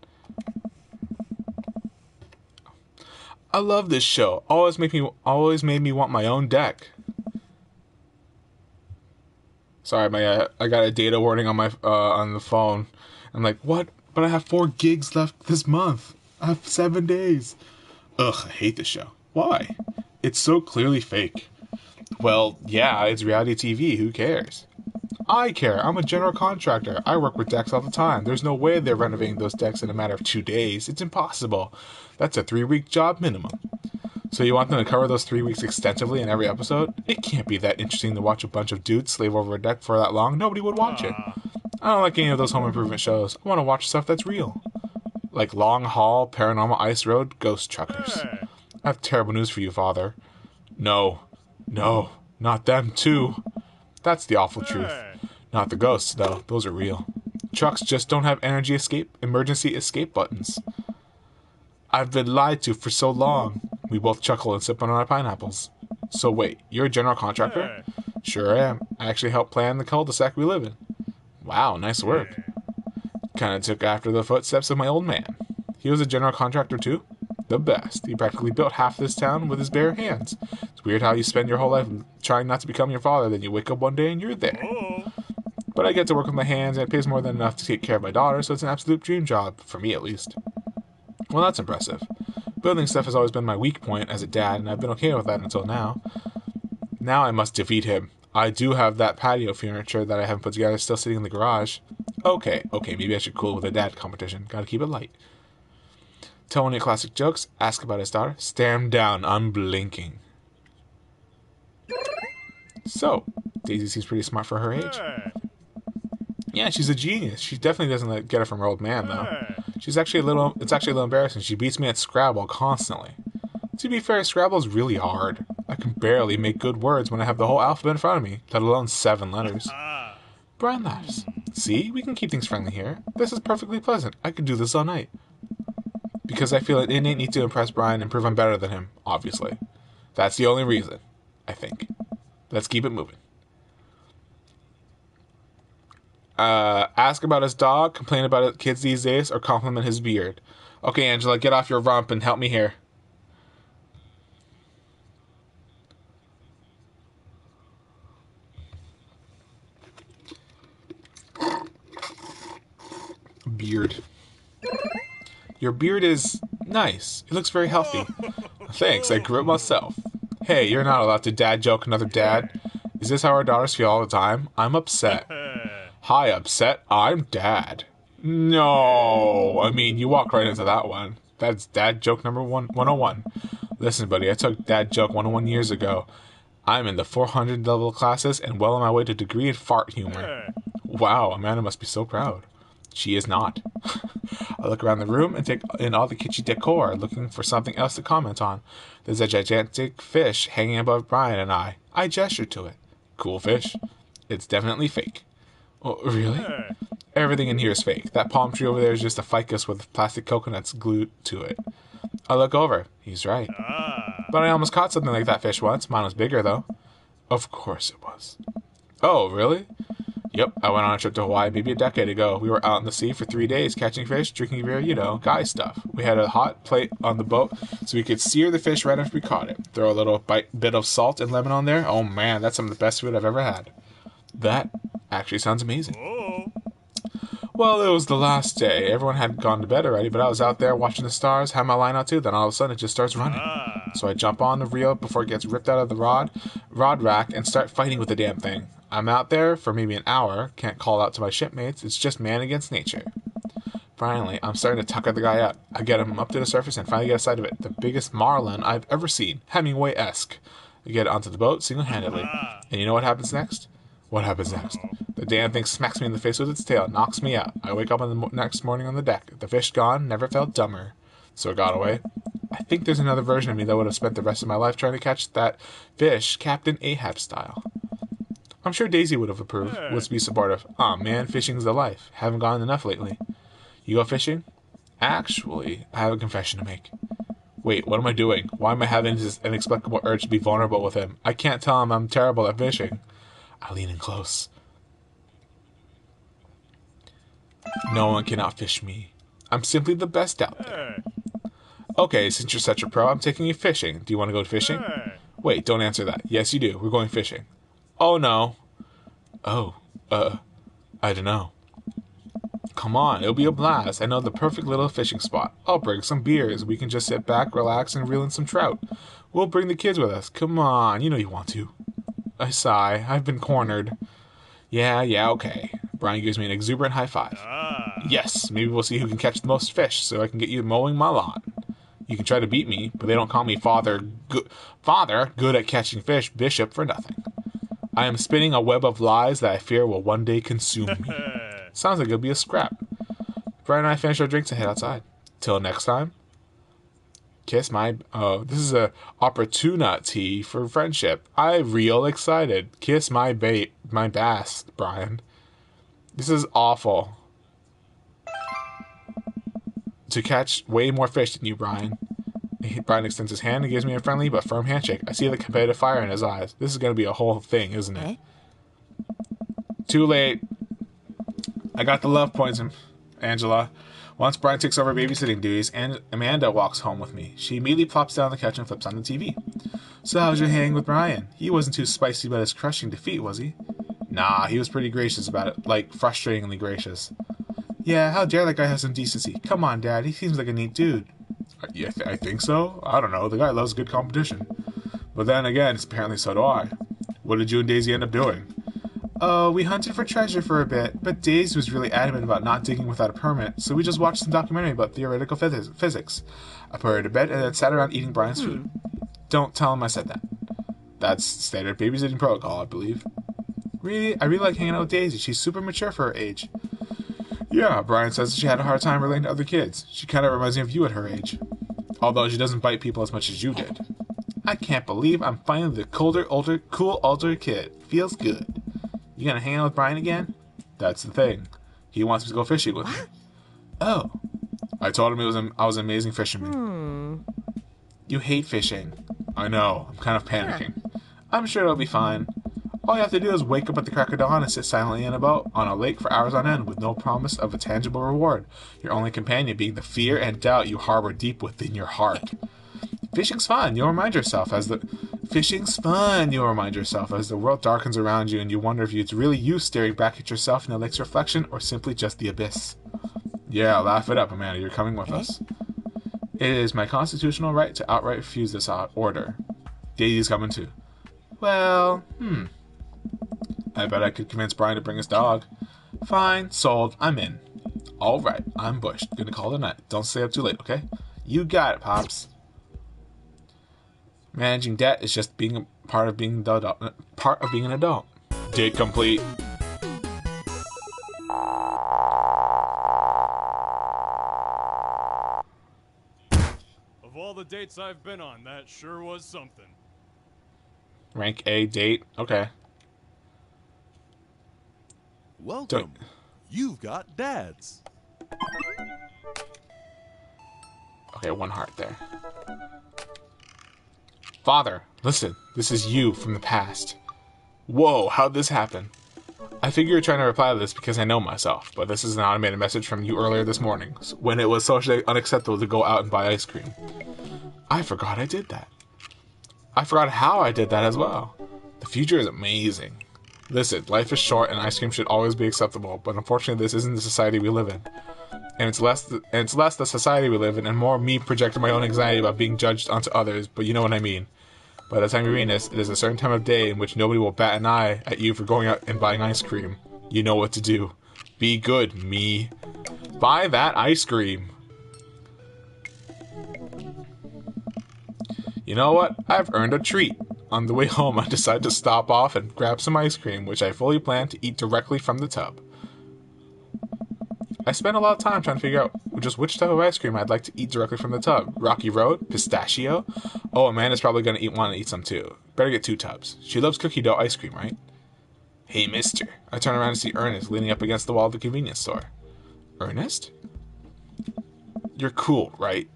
I love this show. Always made me want my own deck. Sorry, I got a data warning on my on the phone. I'm like, what? But I have 4 gigs left this month. I have 7 days. Ugh, I hate this show. Why? It's so clearly fake. Well, yeah, it's reality TV. Who cares? I care. I'm a general contractor. I work with decks all the time. There's no way they're renovating those decks in a matter of 2 days. It's impossible. That's a 3-week job minimum. So you want them to cover those 3 weeks extensively in every episode? It can't be that interesting to watch a bunch of dudes slave over a deck for that long. Nobody would watch it. I don't like any of those home improvement shows. I want to watch stuff that's real. Like Long Haul, Paranormal Ice Road, Ghost Truckers. I have terrible news for you, Father. No, not them too. That's the awful truth. Not the ghosts, though. Those are real. Trucks just don't have emergency escape buttons. I've been lied to for so long. We both chuckle and sip on our pineapples. So wait, you're a general contractor? Sure am. I actually helped plan the cul-de-sac we live in. Wow, nice work. Kinda took after the footsteps of my old man. He was a general contractor too? The best. He practically built half this town with his bare hands. It's weird how you spend your whole life trying not to become your father, then you wake up one day and you're there. But I get to work with my hands, and it pays more than enough to take care of my daughter, so it's an absolute dream job, for me at least. Well, that's impressive. Building stuff has always been my weak point as a dad, and I've been okay with that until now. Now I must defeat him. I do have that patio furniture that I haven't put together still sitting in the garage. Okay, maybe I should cool with a dad competition. Gotta keep it light. Tell one of your classic jokes, ask about his daughter, stare him down, unblinking. So, Daisy seems pretty smart for her age. Yeah, she's a genius. She definitely doesn't get it from her old man, though. It's actually a little embarrassing. She beats me at Scrabble constantly. To be fair, Scrabble's really hard. I can barely make good words when I have the whole alphabet in front of me, let alone 7 letters. Brian laughs. See, we can keep things friendly here. This is perfectly pleasant. I could do this all night. Because I feel an innate need to impress Brian and prove I'm better than him, obviously. That's the only reason, I think. Let's keep it moving. Ask about his dog, complain about kids these days, or compliment his beard. Okay, Angela, get off your rump and help me here. Beard. Your beard is nice. It looks very healthy. Thanks, I grew it myself. Hey, you're not allowed to dad joke another dad. Is this how our daughters feel all the time? I'm upset. Hi, upset. I'm dad. No. I mean, you walk right into that one. That's dad joke number 101. Listen, buddy, I took dad joke 101 years ago. I'm in the 400 level classes and well on my way to degree in fart humor. Wow, Amanda must be so proud. She is not. I look around the room and take in all the kitschy decor, looking for something else to comment on. There's a gigantic fish hanging above Brian and I. I gesture to it. Cool fish. It's definitely fake. Oh, really? Everything in here is fake. That palm tree over there is just a ficus with plastic coconuts glued to it. I look over. He's right. But I almost caught something like that fish once. Mine was bigger, though. Of course it was. Oh, really? Yep, I went on a trip to Hawaii maybe a decade ago. We were out in the sea for 3 days, catching fish, drinking beer, you know, guy stuff. We had a hot plate on the boat so we could sear the fish right after we caught it. Throw a little bit of salt and lemon on there. Oh man, that's some of the best food I've ever had. That actually sounds amazing. Well, it was the last day. Everyone had gone to bed already, but I was out there watching the stars, had my line out too, then all of a sudden it just starts running. So I jump on the reel before it gets ripped out of the rod rack, and start fighting with the damn thing. I'm out there for maybe an hour, can't call out to my shipmates, it's just man against nature. Finally, I'm starting to tucker the guy out. I get him up to the surface and finally get a sight of it. The biggest marlin I've ever seen, Hemingway-esque. I get onto the boat single-handedly. And you know what happens next? What happens next? The damn thing smacks me in the face with its tail, knocks me out. I wake up on the next morning on the deck. The fish gone, never felt dumber. So it got away. I think there's another version of me that would have spent the rest of my life trying to catch that fish, Captain Ahab style. I'm sure Daisy would have approved, would be supportive. Aw man, fishing's the life. Haven't gone enough lately. You go fishing? Actually, I have a confession to make. Wait, what am I doing? Why am I having this inexplicable urge to be vulnerable with him? I can't tell him I'm terrible at fishing. I lean in close. No one can outfish me. I'm simply the best out there. Okay, since you're such a pro, I'm taking you fishing. Do you want to go fishing? Wait, don't answer that. Yes, you do. We're going fishing. Oh, no. Oh, I don't know. Come on, it'll be a blast. I know the perfect little fishing spot. I'll bring some beers. We can just sit back, relax, and reel in some trout. We'll bring the kids with us. Come on, you know you want to. I sigh. I've been cornered. Yeah, okay. Brian gives me an exuberant high five. Yes, maybe we'll see who can catch the most fish so I can get you mowing my lawn. You can try to beat me, but they don't call me Father good at catching fish, Bishop for nothing. I am spinning a web of lies that I fear will one day consume me. Sounds like it'll be a scrap. Brian and I finish our drinks and head outside. Till next time. Kiss my... Oh, this is a opportunity for friendship. I'm real excited. Kiss my bass, Brian. This is awful. To catch way more fish than you, Brian. Brian extends his hand and gives me a friendly but firm handshake. I see the competitive fire in his eyes. This is going to be a whole thing, isn't it? Too late. I got the love points, Angela. Once Brian takes over babysitting duties, and Amanda walks home with me. She immediately plops down on the couch and flips on the TV. So how's your hang with Brian? He wasn't too spicy about his crushing defeat, was he? Nah, he was pretty gracious about it. Like, frustratingly gracious. Yeah, how dare that guy have some decency? Come on, Dad, he seems like a neat dude. Yeah, I think so. I don't know. The guy loves good competition. But then again, apparently so do I. What did you and Daisy end up doing? Oh, we hunted for treasure for a bit, but Daisy was really adamant about not digging without a permit, so we just watched some documentary about theoretical physics. I put her to bed and then sat around eating Brian's food. Don't tell him I said that. That's standard babysitting protocol, I believe. Really? I really like hanging out with Daisy. She's super mature for her age. Yeah, Brian says she had a hard time relating to other kids. She kind of reminds me of you at her age. Although she doesn't bite people as much as you did. I can't believe I'm finally the cool older kid. Feels good. You gonna hang out with Brian again? That's the thing. He wants me to go fishing with me. Oh. I told him I was an amazing fisherman. You hate fishing. I know. I'm kind of panicking. I'm sure it'll be fine. All you have to do is wake up at the crack of dawn and sit silently in a boat on a lake for hours on end with no promise of a tangible reward. Your only companion being the fear and doubt you harbor deep within your heart. Fishing's fun. You'll remind yourself as the world darkens around you and you wonder if it's really you staring back at yourself in the lake's reflection or simply just the abyss. Yeah, laugh it up, Amanda. You're coming with us. It is my constitutional right to outright refuse this order. Daisy's coming too. Well, I bet I could convince Brian to bring his dog. Fine, sold. I'm in. Alright, I'm bushed. Gonna call it a night. Don't stay up too late, okay? You got it, Pops. Managing debt is just being part of being an adult. Date complete. Of all the dates I've been on, that sure was something. Rank A date. Okay. Welcome. You've got dads. Okay, 1 heart there. Father, listen. This is you from the past. Whoa, how'd this happen? I figure you're trying to reply to this because I know myself, but this is an automated message from you earlier this morning, when it was socially unacceptable to go out and buy ice cream. I forgot I did that. I forgot how I did that as well. The future is amazing. Listen, life is short and ice cream should always be acceptable, but unfortunately this isn't the society we live in. And it's less the society we live in and more me projecting my own anxiety about being judged onto others, but you know what I mean. By the time you're reading this, it is a certain time of day in which nobody will bat an eye at you for going out and buying ice cream. You know what to do. Be good, me. Buy that ice cream. You know what? I've earned a treat. On the way home, I decided to stop off and grab some ice cream, which I fully plan to eat directly from the tub. I spent a lot of time trying to figure out just which type of ice cream I'd like to eat directly from the tub. Rocky Road? Pistachio? Oh, Amanda's probably going to want to eat some too. Better get 2 tubs. She loves cookie dough ice cream, right? Hey, mister. I turn around to see Ernest leaning up against the wall of the convenience store. Ernest? You're cool, right?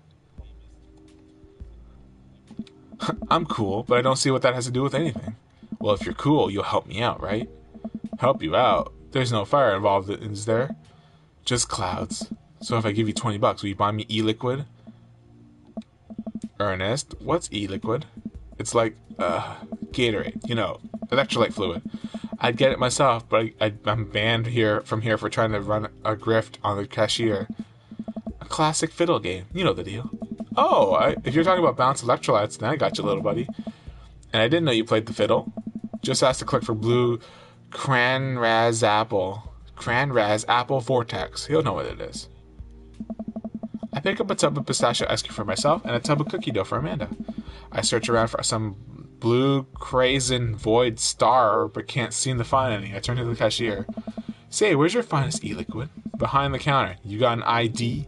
I'm cool, but I don't see what that has to do with anything. Well, if you're cool, you'll help me out, right? Help you out? There's no fire involved, is there? Just clouds. So if I give you $20, will you buy me e-liquid? Ernest, what's e-liquid? It's like, Gatorade, you know, electrolyte fluid. I'd get it myself, but I'm banned from here for trying to run a grift on the cashier. A classic fiddle game, you know the deal. Oh, if you're talking about balanced electrolytes, then I got you, little buddy. And I didn't know you played the fiddle. Just ask to click for blue Cran-Raz Apple Vortex. He'll know what it is. I pick up a tub of pistachio ice cream for myself and a tub of cookie dough for Amanda. I search around for some blue Crazen Void Star, but can't seem to find any. I turn to the cashier. Say, where's your finest e-liquid? Behind the counter. You got an ID?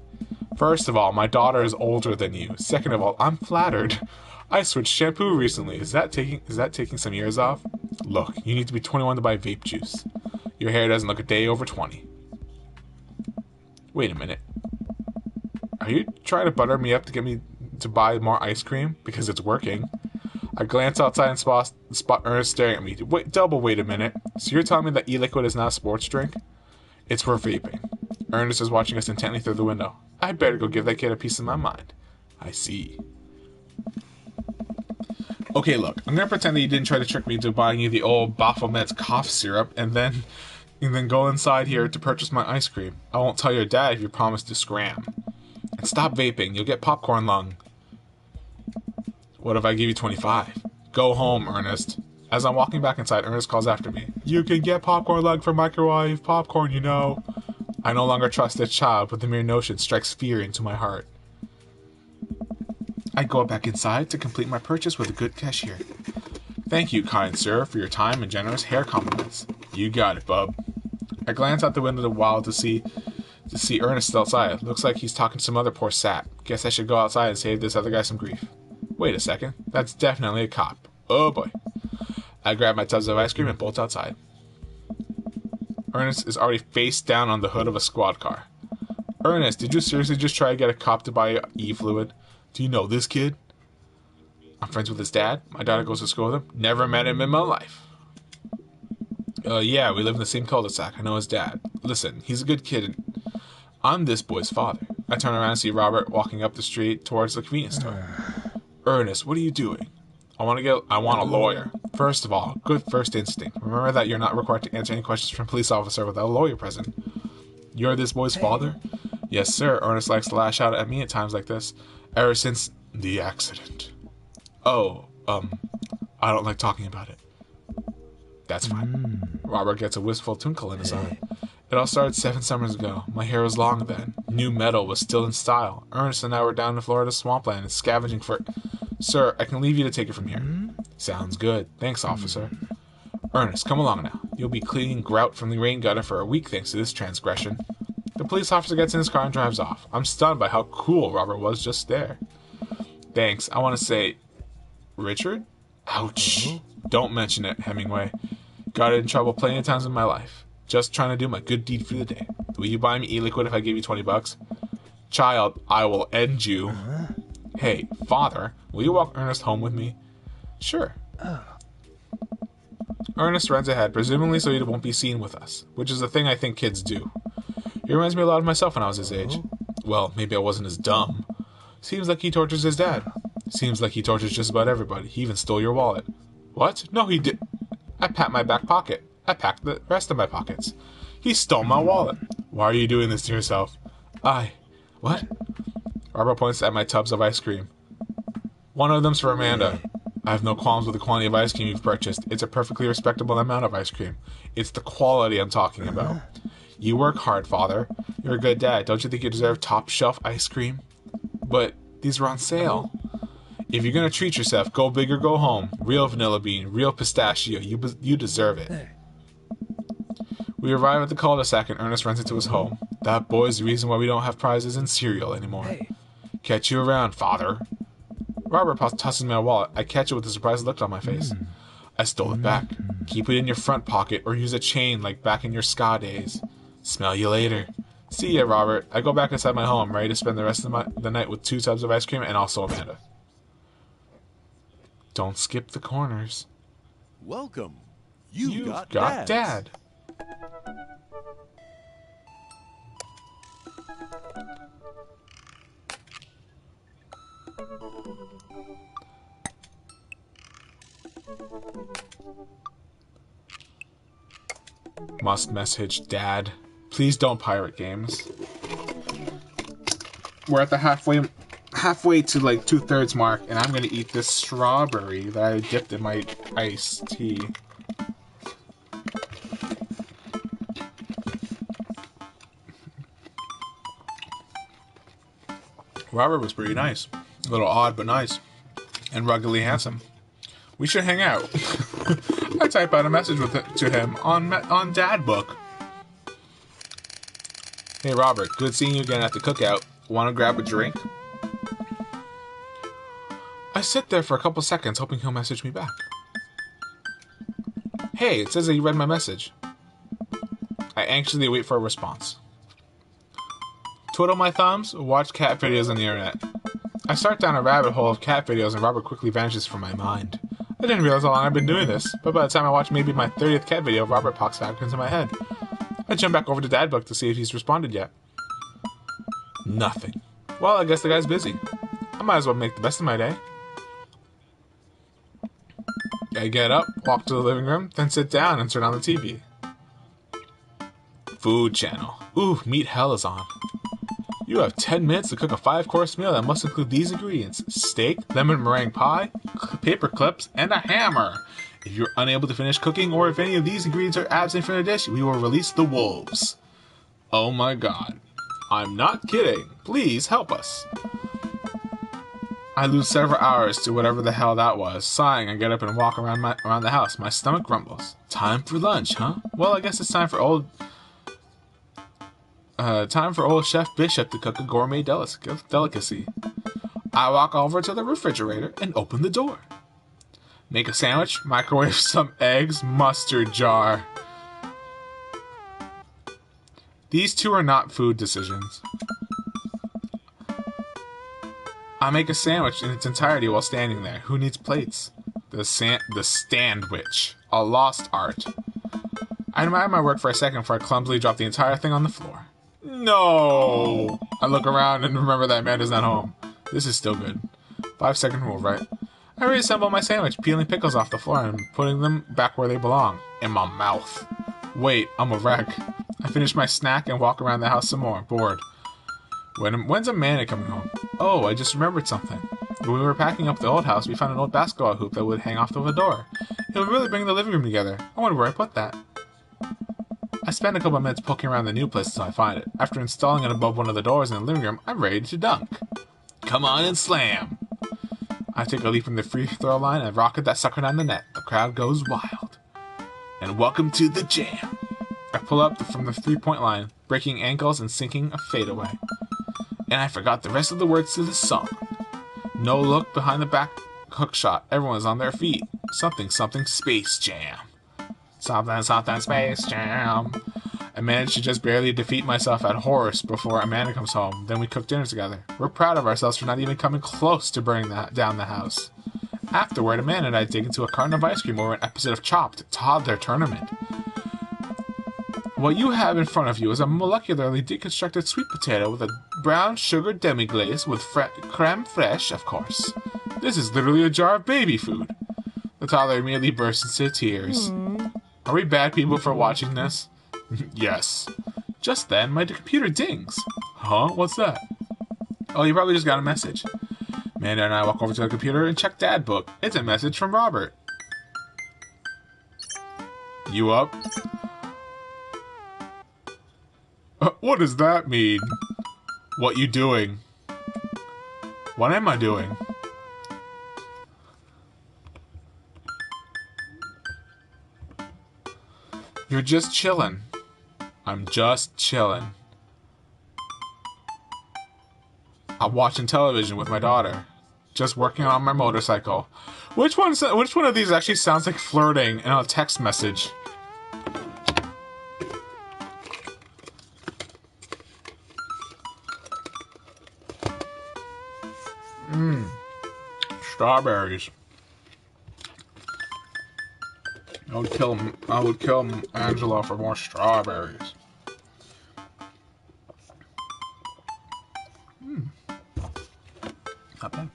First of all, my daughter is older than you. Second of all, I'm flattered. I switched shampoo recently. Is that taking some years off? Look, you need to be 21 to buy vape juice. Your hair doesn't look a day over 20. Wait a minute. Are you trying to butter me up to get me to buy more ice cream? Because it's working. I glance outside and spot Ernest staring at me. Wait a minute. So you're telling me that e-liquid is not a sports drink? It's for vaping. Ernest is watching us intently through the window. I better go give that kid a piece of my mind. I see. Okay, look. I'm gonna pretend that you didn't try to trick me into buying you the old Baphomet's cough syrup, and then go inside here to purchase my ice cream. I won't tell your dad if you promise to scram. And stop vaping. You'll get popcorn lung. What if I give you 25? Go home, Ernest. As I'm walking back inside, Ernest calls after me. You can get popcorn lung for microwave popcorn, you know. I no longer trust this child, but the mere notion strikes fear into my heart. I go back inside to complete my purchase with a good cashier. Thank you, kind sir, for your time and generous hair compliments. You got it, bub. I glance out the window a while to see Ernest still outside. Looks like he's talking to some other poor sap. Guess I should go outside and save this other guy some grief. Wait a second. That's definitely a cop. Oh boy. I grab my tubs of ice cream and bolt outside. Ernest is already face down on the hood of a squad car. Ernest, did you seriously just try to get a cop to buy e-fluid? Do you know this kid? I'm friends with his dad. My daughter goes to school with him. Never met him in my life. Yeah, we live in the same cul-de-sac. I know his dad. Listen, he's a good kid. I'm this boy's father. I turn around and see Robert walking up the street towards the convenience store. Ernest, what are you doing? I want a lawyer. First of all, good first instinct. Remember that you're not required to answer any questions from a police officer without a lawyer present. You're this boy's father? Yes, sir. Ernest likes to lash out at me at times like this. Ever since the accident. Oh, I don't like talking about it. That's fine. Robert gets a wistful twinkle in his eye. It all started 7 summers ago. My hair was long then. New metal was still in style. Ernest and I were down in Florida's swampland and scavenging for... Sir, I can leave you to take it from here. Sounds good. Thanks, officer. Ernest, come along now. You'll be cleaning grout from the rain gutter for a week thanks to this transgression. The police officer gets in his car and drives off. I'm stunned by how cool Robert was just there. Thanks. I want to say... Richard? Ouch. Don't mention it, Hemingway. Got in trouble plenty of times in my life. Just trying to do my good deed for the day. Will you buy me e-liquid if I give you $20? Child, I will end you. Hey, father, will you walk Ernest home with me? Sure. Ernest runs ahead, presumably so he won't be seen with us, which is a thing I think kids do. He reminds me a lot of myself when I was his age. Well, maybe I wasn't as dumb. Seems like he tortures his dad. Seems like he tortures just about everybody. He even stole your wallet. What? No, he did. I pat my back pocket. I packed the rest of my pockets. He stole my wallet. Why are you doing this to yourself? What? Robert points at my tubs of ice cream. One of them's for Amanda. I have no qualms with the quantity of ice cream you've purchased. It's a perfectly respectable amount of ice cream. It's the quality I'm talking about. You work hard, father. You're a good dad. Don't you think you deserve top shelf ice cream? But these are on sale. If you're gonna treat yourself, go big or go home. Real vanilla bean, real pistachio. You deserve it. We arrive at the cul-de-sac and Ernest runs into his home. That boy's the reason why we don't have prizes in cereal anymore. Catch you around, father. Robert tosses me my wallet. I catch it with a surprised look on my face. I stole it back. Keep it in your front pocket or use a chain like back in your ska days. Smell you later. See ya, Robert. I go back inside my home, ready to spend the rest of the night with 2 tubs of ice cream and also Amanda. Don't skip the corners. Welcome. You've got Dad. Must message Dad. Please don't pirate games. We're at the halfway to like 2/3 mark, and I'm gonna eat this strawberry that I dipped in my iced tea. Robert was pretty nice. A little odd, but nice. And ruggedly handsome. We should hang out. I type out a message to him on Dad Book. Hey Robert, good seeing you again at the cookout. Want to grab a drink? I sit there for a couple seconds hoping he'll message me back. Hey, it says that you read my message. I anxiously wait for a response. Twiddle my thumbs, watch cat videos on the internet. I start down a rabbit hole of cat videos and Robert quickly vanishes from my mind. I didn't realize how long I've been doing this, but by the time I watch maybe my 30th cat video, Robert pops back into my head. I jump back over to Dad Book to see if he's responded yet. Nothing. Well, I guess the guy's busy. I might as well make the best of my day. I get up, walk to the living room, then sit down and turn on the TV. Food channel. Ooh, Meat Hell is on. You have 10 minutes to cook a 5-course meal that must include these ingredients: steak, lemon meringue pie, paper clips, and a hammer. If you're unable to finish cooking, or if any of these ingredients are absent from the dish, we will release the wolves. Oh my god. I'm not kidding. Please help us. I lose several hours to whatever the hell that was. Sighing, I get up and walk around the house. My stomach grumbles. Time for lunch, huh? Well, I guess it's time for old Chef Bishop to cook a gourmet delicacy. I walk over to the refrigerator and open the door. Make a sandwich, microwave some eggs, mustard jar. These two are not food decisions. I make a sandwich in its entirety while standing there. Who needs plates? The Standwich. A lost art. I admire my work for a second before I clumsily drop the entire thing on the floor. No! I look around and remember that Amanda's not home. This is still good. 5-second rule, right? I reassemble my sandwich, peeling pickles off the floor and putting them back where they belong. In my mouth. Wait, I'm a wreck. I finish my snack and walk around the house some more, bored. When's Amanda coming home? Oh, I just remembered something. When we were packing up the old house, we found an old basketball hoop that would hang off the door. It would really bring the living room together. I wonder where I put that. I spend a couple of minutes poking around the new place until I find it. After installing it above one of the doors in the living room, I'm ready to dunk. Come on and slam! I take a leap from the free throw line and rocket that sucker down the net. The crowd goes wild. And welcome to the jam. I pull up from the three-point line, breaking ankles and sinking a fadeaway. And I forgot the rest of the words to the song. No look behind the back hook shot. Everyone's on their feet. Something, something, Space Jam. Something, something, Space Jam. I managed to just barely defeat myself at horse before Amanda comes home. Then we cook dinner together. We're proud of ourselves for not even coming close to burning down the house. Afterward, Amanda and I dig into a carton of ice cream over an episode of Chopped Toddler Tournament. What you have in front of you is a molecularly deconstructed sweet potato with a brown sugar demi-glaze with creme fraiche, of course. This is literally a jar of baby food. The toddler immediately bursts into tears. Are we bad people for watching this? Yes. Just then, my computer dings. Huh? What's that? Oh, you probably just got a message. Amanda and I walk over to the computer and check Dad Book. It's a message from Robert. You up? What does that mean? What you doing? What am I doing? You're just chilling. I'm just chilling. I'm watching television with my daughter. Just working on my motorcycle. Which one of these actually sounds like flirting in a text message? Strawberries. I would kill Angela for more strawberries. Not bad.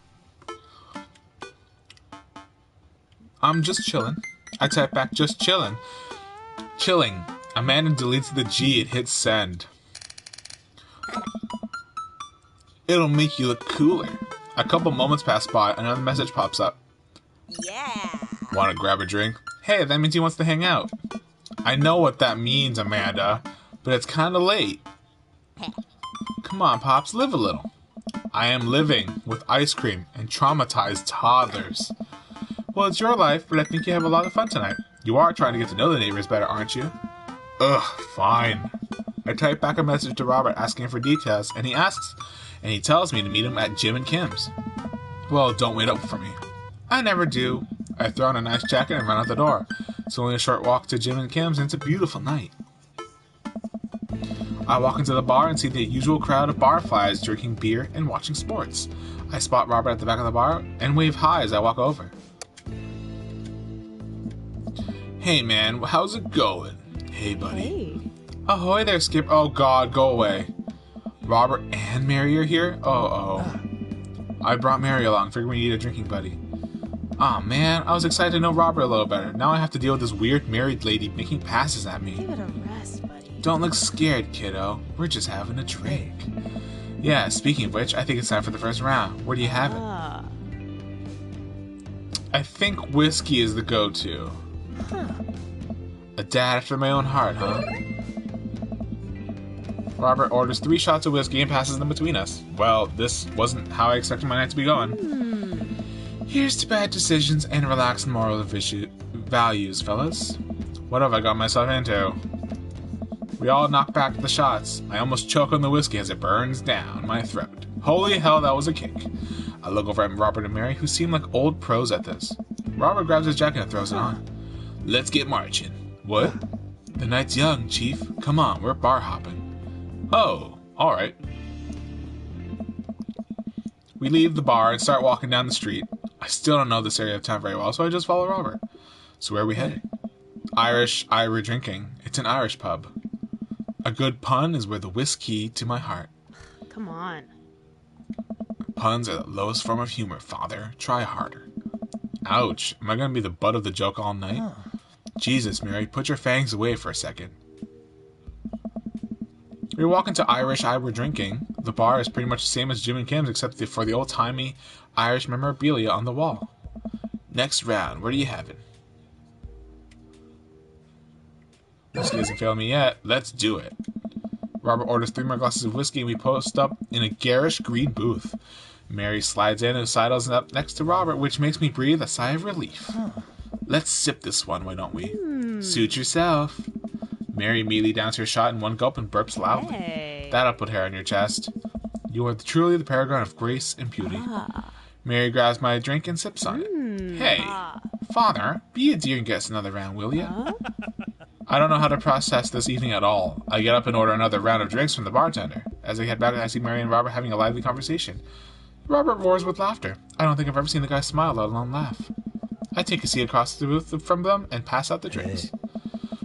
I'm just chilling. I type back, just chilling. Chilling. Amanda deletes the G and hits send. It'll make you look cooler. A couple moments pass by, another message pops up. Yeah. Want to grab a drink? Hey, that means he wants to hang out. I know what that means, Amanda, but it's kind of late. Come on, Pops, live a little. I am living with ice cream and traumatized toddlers. Well, it's your life, but I think you have a lot of fun tonight. You are trying to get to know the neighbors better, aren't you? Ugh, fine. I type back a message to Robert asking for details, and he tells me to meet him at Jim and Kim's. Well, don't wait up for me. I never do. I throw on a nice jacket and run out the door. It's only a short walk to Jim and Kim's, and it's a beautiful night. I walk into the bar and see the usual crowd of barflies drinking beer and watching sports. I spot Robert at the back of the bar and wave hi as I walk over. Hey man, how's it going? Hey buddy. Hey. Ahoy there, Skip. Oh god, go away. Robert and Mary are here? Oh. I brought Mary along, figuring we need a drinking buddy. Aw man, I was excited to know Robert a little better. Now I have to deal with this weird married lady making passes at me. Give it a rest, buddy. Don't look scared, kiddo. We're just having a drink. Yeah, speaking of which, I think it's time for the first round. Where do you have it? I think whiskey is the go-to. A dad after my own heart, huh? Robert orders 3 shots of whiskey and passes them between us. Well, this wasn't how I expected my night to be going. Here's to bad decisions and relaxed moral values, fellas. What have I got myself into? We all knock back the shots. I almost choke on the whiskey as it burns down my throat. Holy hell, that was a kick. I look over at Robert and Mary, who seem like old pros at this. Robert grabs his jacket and throws it on. Let's get marching. What? The night's young, Chief. Come on, we're bar hopping. Oh, alright. We leave the bar and start walking down the street. I still don't know this area of town very well, so I just follow Robert. So where are we heading? Irish drinking. It's an Irish pub. A good pun is where the whiskey to my heart. Come on. Puns are the lowest form of humor, father. Try harder. Ouch. Am I going to be the butt of the joke all night? Jesus, Mary, put your fangs away for a second. We're walking to Irish drinking. The bar is pretty much the same as Jim and Kim's except for the old-timey Irish memorabilia on the wall. Next round, what are you having? Whiskey hasn't failed me yet. Let's do it. Robert orders 3 more glasses of whiskey and we post up in a garish green booth. Mary slides in and sidles up next to Robert, which makes me breathe a sigh of relief. Let's sip this one, why don't we? Suit yourself. Mary immediately downs her shot in one gulp and burps loudly. Hey. That'll put hair on your chest. You are truly the paragon of grace and beauty. Mary grabs my drink and sips on it. Hey, Father, be a dear and get us another round, will ya? I don't know how to process this evening at all. I get up and order another round of drinks from the bartender. As I head back, I see Mary and Robert having a lively conversation. Robert roars with laughter. I don't think I've ever seen the guy smile, let alone laugh. I take a seat across the booth from them and pass out the drinks.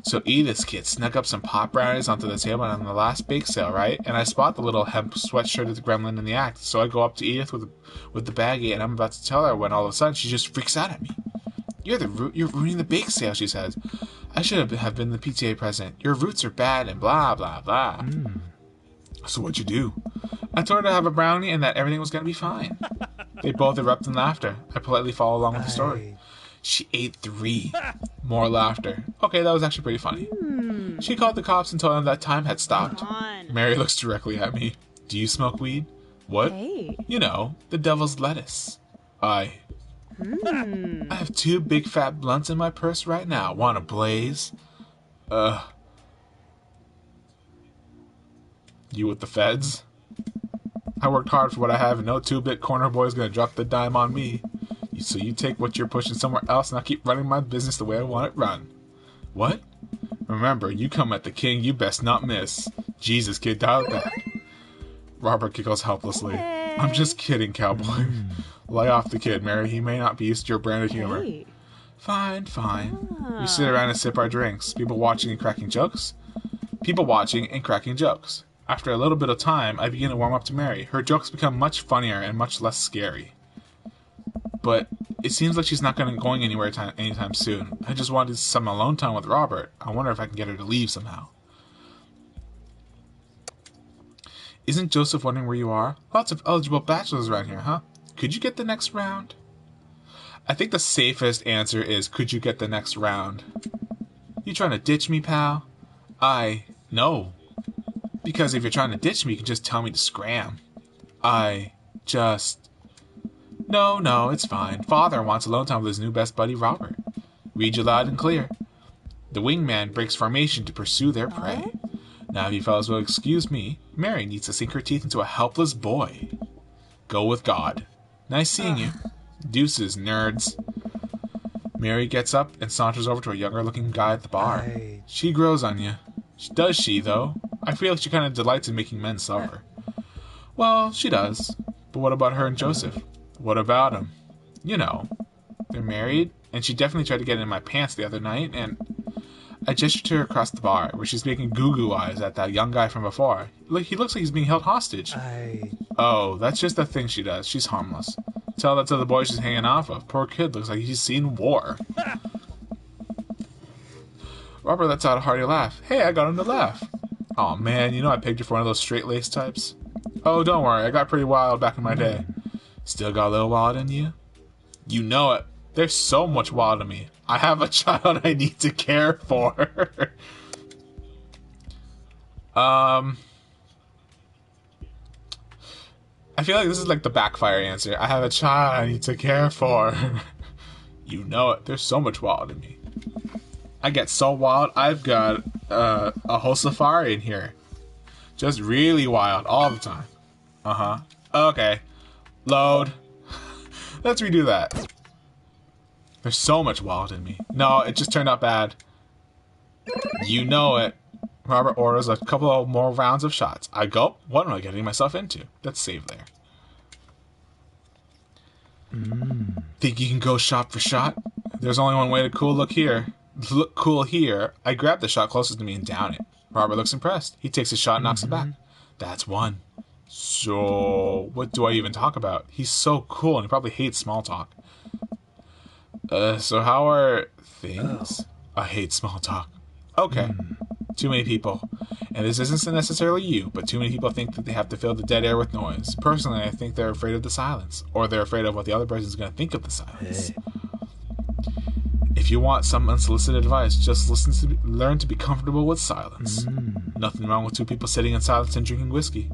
So Edith's kid snuck up some pot brownies onto the table on the last bake sale, right? And I spot the little hemp sweatshirt gremlin in the act. So I go up to Edith with the baggie, and I'm about to tell her when all of a sudden she just freaks out at me. You're ruining the bake sale, she says. I should have been the PTA president. Your roots are bad and blah, blah, blah. So what'd you do? I told her to have a brownie and that everything was going to be fine. They both erupt in laughter. I politely follow along with the story. She ate 3. More laughter. Okay, that was actually pretty funny. She called the cops and told them that time had stopped. Mary looks directly at me. Do you smoke weed? What? Hey. You know, the devil's lettuce. I have 2 big fat blunts in my purse right now. Wanna blaze? You with the feds? I worked hard for what I have, and no 2-bit corner boy is gonna drop the dime on me. So you take what you're pushing somewhere else, and I keep running my business the way I want it run. What? Remember, you come at the king, you best not miss. Jesus, kid, dial it back. Robert giggles helplessly. I'm just kidding, cowboy. Lay off the kid, Mary. He may not be used to your brand of humor. Hey. Fine, fine. We sit around and sip our drinks. People watching and cracking jokes. After a little bit of time, I begin to warm up to Mary. Her jokes become much funnier and much less scary. But it seems like she's not going anywhere anytime soon. I just wanted some alone time with Robert. I wonder if I can get her to leave somehow. Isn't Joseph wondering where you are? Lots of eligible bachelors around here, huh? Could you get the next round? I think the safest answer is, could you get the next round? You trying to ditch me, pal? No. Because if you're trying to ditch me, you can just tell me to scram. No, it's fine. Father wants alone time with his new best buddy, Robert. Read you loud and clear. The wingman breaks formation to pursue their prey. Now, if you fellas will excuse me, Mary needs to sink her teeth into a helpless boy. Go with God. Nice seeing you. Deuces, nerds. Mary gets up and saunters over to a younger-looking guy at the bar. She grows on you. Does she, though? I feel like she kind of delights in making men suffer. Well, she does. But what about her and Joseph? What about him? You know, they're married, and she definitely tried to get in my pants the other night, and I gestured to her across the bar, where she's making goo-goo eyes at that young guy from before. He looks like he's being held hostage. Oh, that's just the thing she does. She's harmless. Tell that to the boy she's hanging off of. Poor kid looks like he's seen war. Robert lets out a hearty laugh. Hey, I got him to laugh. Aw, man, you know I pegged you for one of those straight-laced types. Oh, don't worry, I got pretty wild back in my day. Still got a little wild in you? You know it. There's so much wild in me. I have a child I need to care for. I feel like this is like the backfire answer. I have a child I need to care for. You know it. There's so much wild in me. I get so wild, I've got a whole safari in here. Just really wild all the time. Okay. Load. Let's redo that. There's so much wild in me. No, it just turned out bad. You know it. Robert orders a couple of more rounds of shots. I gulp. What am I getting myself into? Let's save there. Think you can go shot for shot? There's only one way to look cool here. I grab the shot closest to me and down it. Robert looks impressed. He takes a shot and knocks it back. That's one. So, what do I even talk about? He's so cool and he probably hates small talk. So how are things? I hate small talk. Okay. Too many people. And this isn't necessarily you, but too many people think that they have to fill the dead air with noise. Personally, I think they're afraid of the silence. Or they're afraid of what the other person's going to think of the silence. If you want some unsolicited advice, just learn to be comfortable with silence. Nothing wrong with two people sitting in silence and drinking whiskey.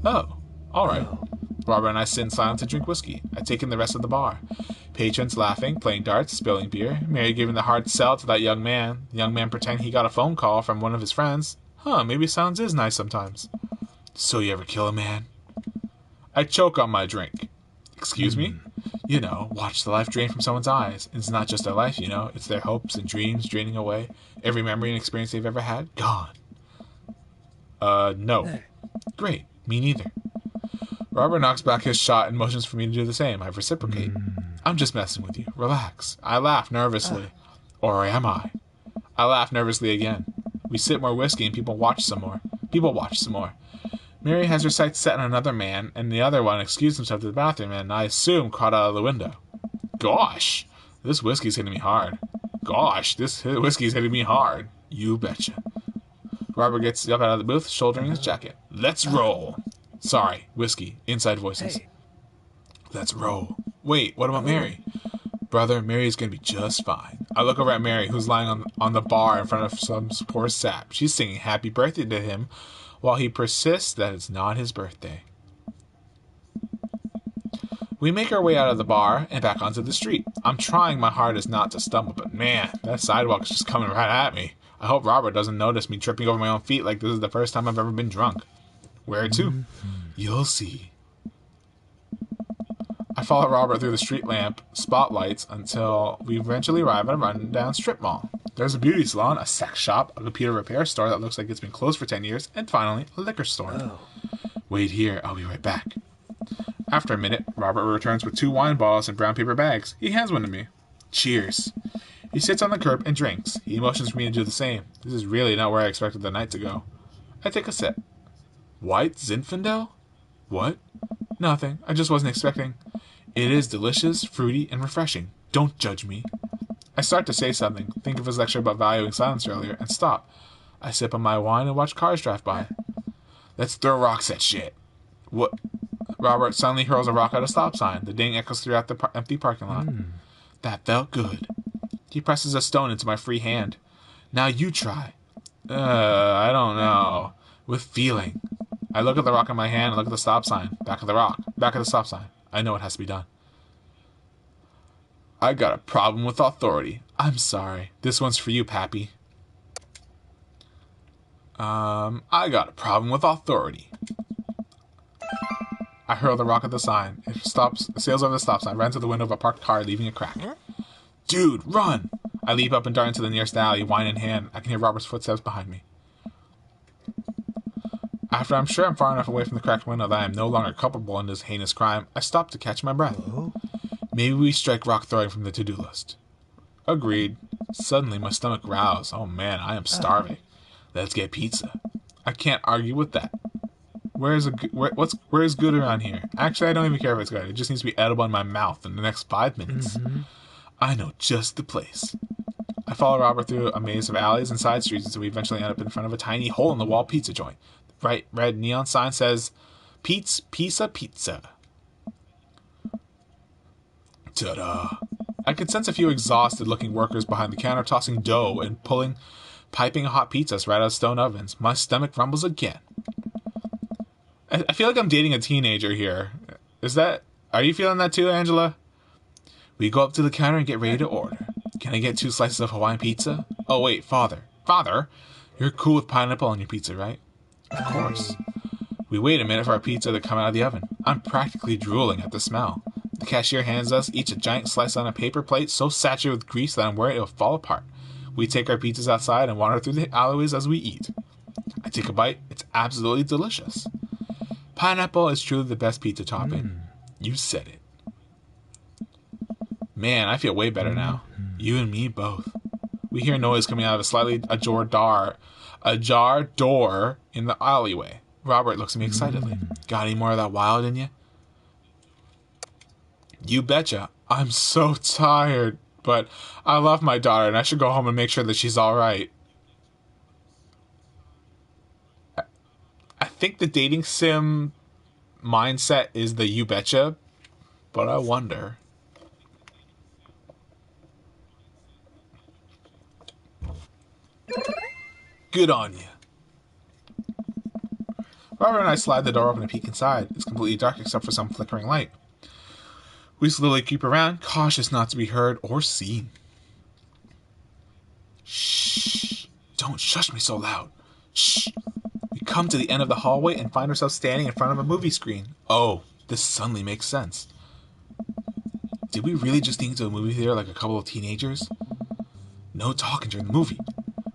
Oh, alright. Robert and I sit in silence to drink whiskey. I take in the rest of the bar. Patrons laughing, playing darts, spilling beer. Mary giving the hard sell to that young man. The young man pretending he got a phone call from one of his friends. Maybe silence is nice sometimes. So you ever kill a man? I choke on my drink. Excuse me? You know, watch the life drain from someone's eyes. It's not just their life, you know. It's their hopes and dreams draining away. Every memory and experience they've ever had, gone. No. Great. Me neither. Robert knocks back his shot and motions for me to do the same. I reciprocate. I'm just messing with you. Relax. I laugh nervously. Or am I? I laugh nervously again. We sip more whiskey and people watch some more. Mary has her sights set on another man, and the other one excused himself to the bathroom and, I assume, caught out of the window. Gosh, this whiskey's hitting me hard. You betcha. Robert gets up out of the booth, shouldering his jacket. Let's roll. Sorry, whiskey. Inside voices. Hey. Let's roll. Wait, what about Mary? Brother, Mary's gonna be just fine. I look over at Mary, who's lying on the bar in front of some poor sap. She's singing happy birthday to him, while he persists that it's not his birthday. We make our way out of the bar and back onto the street. I'm trying my hardest not to stumble, but man, that sidewalk is just coming right at me. I hope Robert doesn't notice me tripping over my own feet like this is the first time I've ever been drunk. Where to? You'll see. I follow Robert through the street lamp spotlights until we eventually arrive at a rundown strip mall. There's a beauty salon, a sex shop, a computer repair store that looks like it's been closed for 10 years, and finally, a liquor store. Wait here, I'll be right back. After a minute, Robert returns with 2 wine bottles and brown paper bags. He hands one to me. Cheers. He sits on the curb and drinks. He motions for me to do the same. This is really not where I expected the night to go. I take a sip. White Zinfandel? What? Nothing. I just wasn't expecting. It is delicious, fruity, and refreshing. Don't judge me. I start to say something, think of his lecture about valuing silence earlier, and stop. I sip on my wine and watch cars drive by. Let's throw rocks at shit. What? Robert suddenly hurls a rock at a stop sign. The ding echoes throughout the empty parking lot. That felt good. He presses a stone into my free hand. Now you try. I don't know. With feeling. I look at the rock in my hand and look at the stop sign. Back of the rock. Back of the stop sign. I know it has to be done. I got a problem with authority. I'm sorry. This one's for you, Pappy. I got a problem with authority. I hurl the rock at the sign. It sails over the stop sign, runs to the window of a parked car, leaving a crack. Dude, run! I leap up and dart into the nearest alley, wine in hand. I can hear Robert's footsteps behind me. After I'm sure I'm far enough away from the cracked window that I am no longer culpable in this heinous crime, I stop to catch my breath. Maybe we strike rock throwing from the to-do list. Agreed. Suddenly my stomach growls. Oh man, I am starving. Let's get pizza. I can't argue with that. Where is good around here? Actually, I don't even care if it's good. It just needs to be edible in my mouth in the next 5 minutes. I know just the place. I follow Robert through a maze of alleys and side streets until we eventually end up in front of a tiny hole-in-the-wall pizza joint. The bright red neon sign says, Pizza. Ta-da. I could sense a few exhausted-looking workers behind the counter tossing dough and piping hot pizzas right out of stone ovens. My stomach rumbles again. I feel like I'm dating a teenager here. Are you feeling that too, Angela? We go up to the counter and get ready to order. Can I get 2 slices of Hawaiian pizza? Oh wait, Father, you're cool with pineapple on your pizza, right? Of course. We wait a minute for our pizza to come out of the oven. I'm practically drooling at the smell. The cashier hands us each a giant slice on a paper plate so saturated with grease that I'm worried it will fall apart. We take our pizzas outside and wander through the alleyways as we eat. I take a bite. It's absolutely delicious. Pineapple is truly the best pizza topping. You said it. Man, I feel way better now. You and me both. We hear noise coming out of a ajar door in the alleyway. Robert looks at me excitedly. Got any more of that wild in you? You betcha. I'm so tired, but I love my daughter and I should go home and make sure that she's alright. I think the dating sim mindset is the you betcha, but I wonder. Good on you. Robert and I slide the door open and peek inside. It's completely dark except for some flickering light. We slowly creep around, cautious not to be heard or seen. Shh! Don't shush me so loud. Shh! We come to the end of the hallway and find ourselves standing in front of a movie screen. Oh, this suddenly makes sense. Did we really just sneak into a movie theater like a couple of teenagers? No talking during the movie.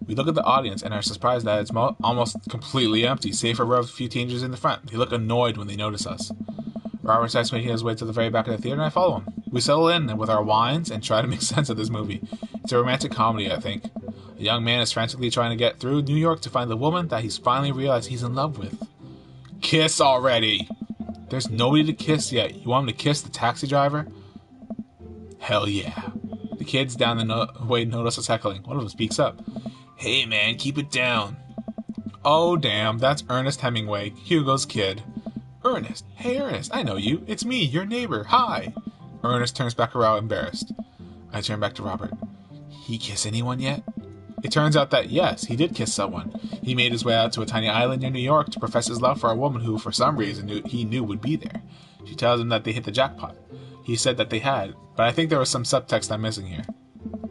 We look at the audience and are surprised that it's almost completely empty, save for a few teenagers in the front. They look annoyed when they notice us. Robert starts making his way to the very back of the theater and I follow him. We settle in with our wines and try to make sense of this movie. It's a romantic comedy, I think. A young man is frantically trying to get through New York to find the woman that he's finally realized he's in love with. Kiss already! There's nobody to kiss yet. You want him to kiss the taxi driver? Hell yeah. The kids down the way notice us heckling. One of them speaks up. Hey man, keep it down. Oh damn, that's Ernest Hemingway, Hugo's kid. Ernest, hey Ernest, I know you. It's me, your neighbor. Hi. Ernest turns back around embarrassed. I turn back to Robert. He kiss anyone yet? It turns out that yes, he did kiss someone. He made his way out to a tiny island near New York to profess his love for a woman who, for some reason, he knew would be there. She tells him that they hit the jackpot. He said that they had, but I think there was some subtext I'm missing here.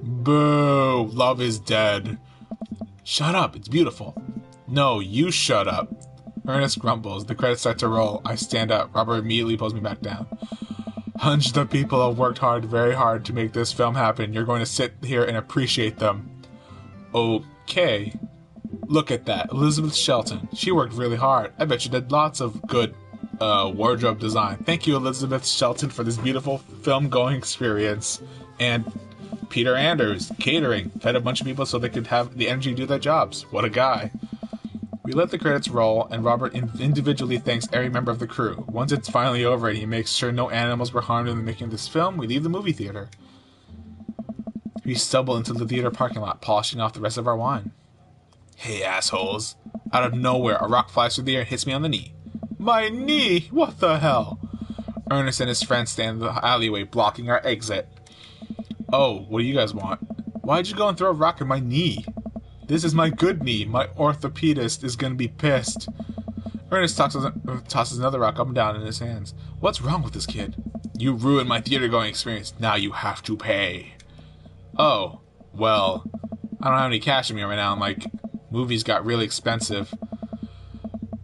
Boo! Love is dead. Shut up, it's beautiful. No, you shut up. Ernest grumbles. The credits start to roll. I stand up. Robert immediately pulls me back down. Hunch, the people have worked very hard to make this film happen. You're going to sit here and appreciate them. Okay. Look at that. Elizabeth Shelton. She worked really hard. I bet you did lots of good wardrobe design. Thank you, Elizabeth Shelton, for this beautiful film-going experience. And Peter Anders, catering. Fed a bunch of people so they could have the energy to do their jobs. What a guy. We let the credits roll, and Robert individually thanks every member of the crew. Once it's finally over and he makes sure no animals were harmed in the making of this film, we leave the movie theater. We stumble into the theater parking lot, polishing off the rest of our wine. Hey, assholes. Out of nowhere, a rock flies through the air and hits me on the knee. My knee? What the hell? Ernest and his friends stand in the alleyway, blocking our exit. Oh, what do you guys want? Why'd you go and throw a rock at my knee? This is my good knee. My orthopedist is gonna be pissed. Ernest tosses another rock up and down in his hands. What's wrong with this kid? You ruined my theater-going experience. Now you have to pay. Oh, well, I don't have any cash in me right now. And, movies got really expensive.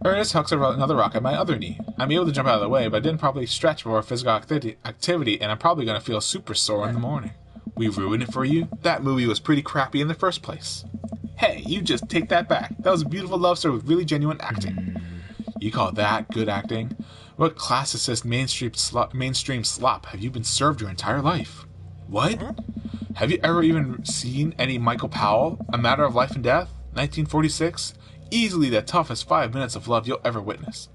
Ernest hucks another rock at my other knee. I'm able to jump out of the way, but I didn't probably stretch for physical activity, and I'm probably gonna feel super sore in the morning. We ruined it for you? That movie was pretty crappy in the first place. Hey, you just take that back. That was a beautiful love story with really genuine acting. You call that good acting? What classicist mainstream slop have you been served your entire life? What? Have you ever even seen any Michael Powell? A Matter of Life and Death? 1946? Easily the toughest 5 minutes of love you'll ever witness.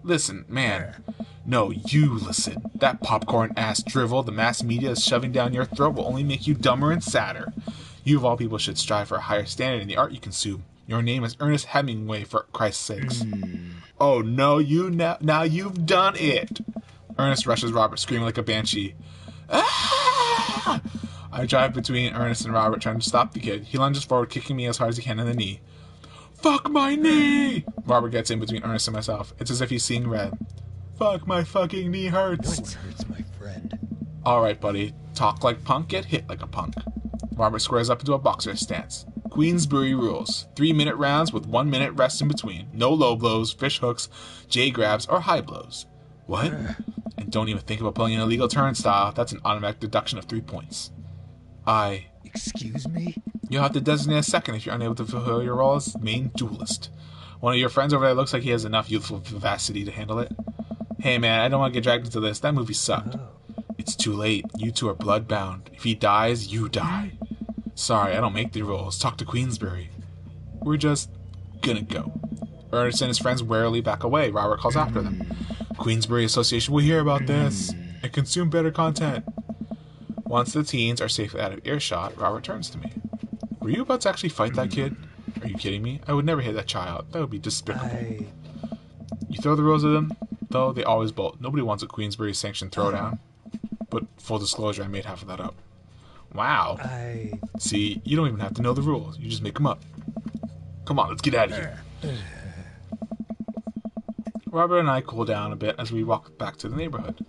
Listen, man. No, you listen. That popcorn-ass drivel the mass media is shoving down your throat will only make you dumber and sadder. You of all people should strive for a higher standard in the art you consume. Your name is Ernest Hemingway, for Christ's sakes. Oh no, now you've done it. Ernest rushes Robert, screaming like a banshee. Ah! I drive between Ernest and Robert, trying to stop the kid. He lunges forward, kicking me as hard as he can in the knee. Fuck my knee! Robert gets in between Ernest and myself. It's as if he's seeing red. Fuck, my fucking knee hurts. What hurts, my friend? Alright, buddy. Talk like punk, get hit like a punk. Robert squares up into a boxer stance. Queensbury rules. 3-minute rounds with 1 minute rest in between. No low blows, fish hooks, J grabs, or high blows. What? And don't even think about pulling an illegal turnstile. That's an automatic deduction of 3 points. Excuse me? You'll have to designate a second if you're unable to fulfill your role as main duelist. One of your friends over there looks like he has enough youthful vivacity to handle it. Hey man, I don't want to get dragged into this. That movie sucked. It's too late. You two are blood-bound. If he dies, you die. Sorry, I don't make the rules. Talk to Queensbury. We're just gonna go. Ernest and his friends warily back away. Robert calls after them. Queensbury Association will hear about this and consume better content. Once the teens are safely out of earshot, Robert turns to me. Were you about to actually fight that kid? Are you kidding me? I would never hit that child. That would be despicable. You throw the rules at them, though, they always bolt. Nobody wants a Queensbury-sanctioned throwdown. But full disclosure, I made half of that up. Wow. See, you don't even have to know the rules. You just make them up. Come on, let's get out of here. Robert and I cool down a bit as we walk back to the neighborhood.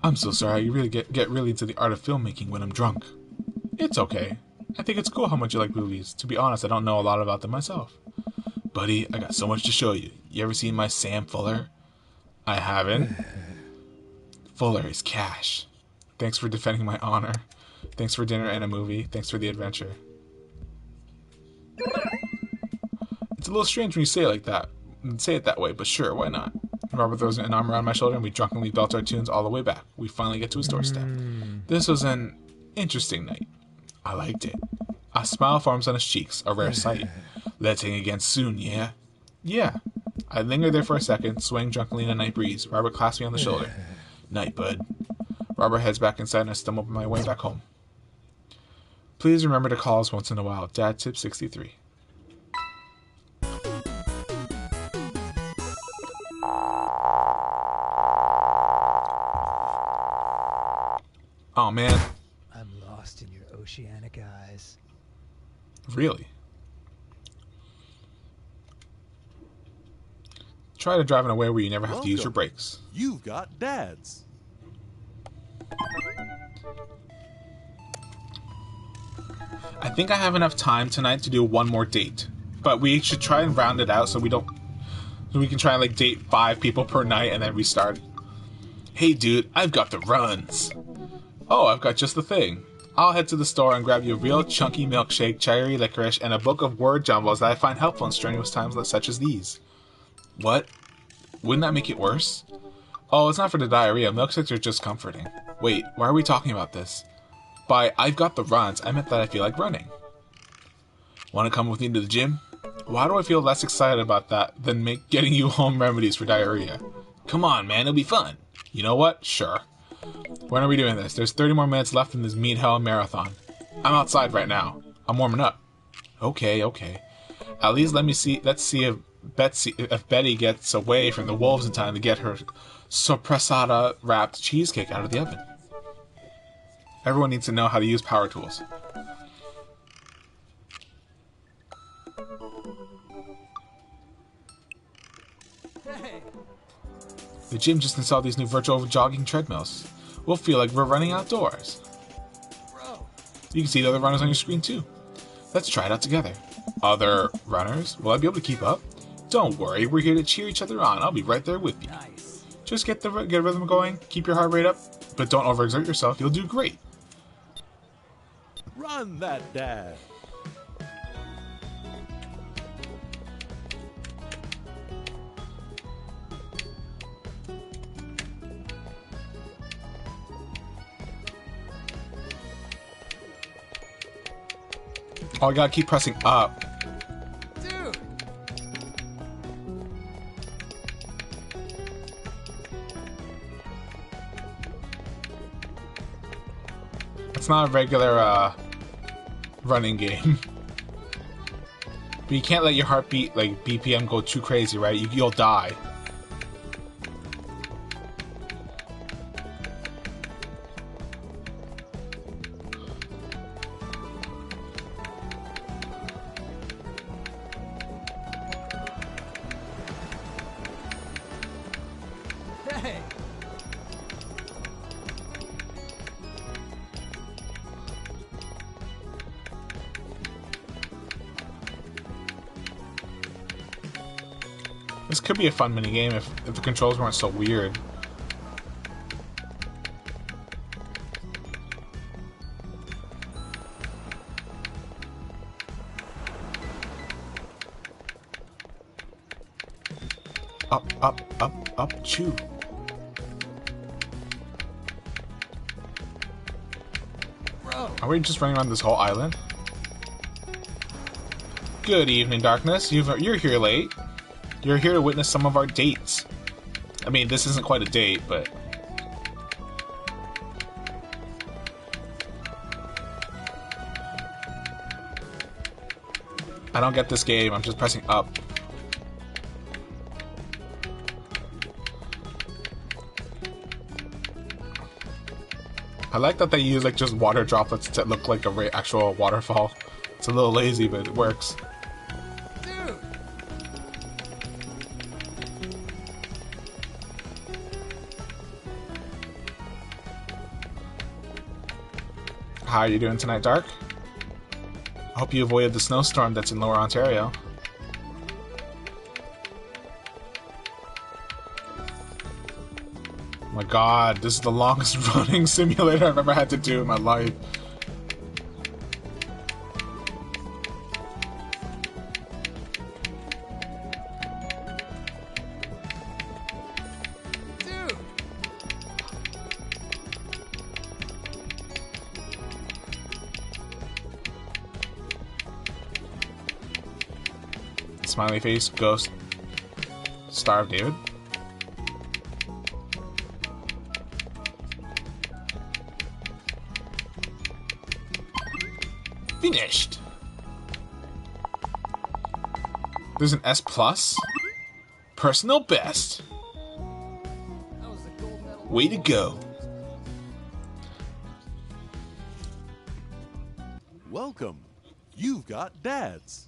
I'm so sorry, you really get really into the art of filmmaking when I'm drunk. It's okay. I think it's cool how much you like movies. To be honest, I don't know a lot about them myself. Buddy, I got so much to show you. You ever seen my Sam Fuller? I haven't. Fuller is cash. Thanks for defending my honor. Thanks for dinner and a movie. Thanks for the adventure. It's a little strange when you say it like that. Say it that way, but sure, why not? Robert throws an arm around my shoulder and we drunkenly belt our tunes all the way back. We finally get to his doorstep. This was an interesting night. I liked it. A smile forms on his cheeks, a rare sight. Let's hang again soon, yeah? Yeah. I linger there for a second, swaying drunkenly in a night breeze. Robert clasps me on the shoulder. Night, bud. Robert heads back inside and I stumble my way back home. Please remember to call us once in a while. Dad tip 63. Oh man. I'm lost in your oceanic eyes. Really? Try to drive in a way where you never have to use your brakes. You've got dads. I think I have enough time tonight to do one more date. But we should try and round it out so we can try and like date 5 people per night and then restart. Hey dude, I've got the runs. Oh, I've got just the thing. I'll head to the store and grab you a real chunky milkshake, cherry licorice, and a book of word jumbles that I find helpful in strenuous times such as these. What? Wouldn't that make it worse? Oh, it's not for the diarrhea. Milkshakes are just comforting. Wait, why are we talking about this? By I've got the runs, I meant that I feel like running. Want to come with me to the gym? Why do I feel less excited about that than getting you home remedies for diarrhea? Come on, man, it'll be fun. You know what? Sure. When are we doing this? There's 30 more minutes left in this meat hell marathon. I'm outside right now. I'm warming up. Okay. At least let's see if Betty gets away from the wolves in time to get her sorpresa wrapped cheesecake out of the oven. Everyone needs to know how to use power tools. The gym just installed these new virtual jogging treadmills. We'll feel like we're running outdoors. You can see the other runners on your screen too. Let's try it out together. Other runners? Will I be able to keep up? Don't worry, we're here to cheer each other on. I'll be right there with you. Nice. Just get rhythm going, keep your heart rate up, but don't overexert yourself. You'll do great. Run that dad. Oh, I gotta keep pressing up. Dude! It's not a regular running game. But you can't let your heartbeat, like BPM, go too crazy, right? You'll die. Hey! This could be a fun minigame if the controls weren't so weird. Up, chew. Bro! Are we just running around this whole island? Good evening, Darkness. You're here late. You're here to witness some of our dates. I mean, this isn't quite a date, but... I don't get this game. I'm just pressing up. I like that they use like just water droplets to look like a actual waterfall. It's a little lazy, but it works. Dude! How are you doing tonight, Dark? I hope you avoided the snowstorm that's in Lower Ontario. Oh my god, this is the longest running simulator I've ever had to do in my life. Dude! Smiley face, ghost, Star of David. Finished. There's an S plus. Personal best. That was a gold medal. Way to go. Welcome. You've got dads.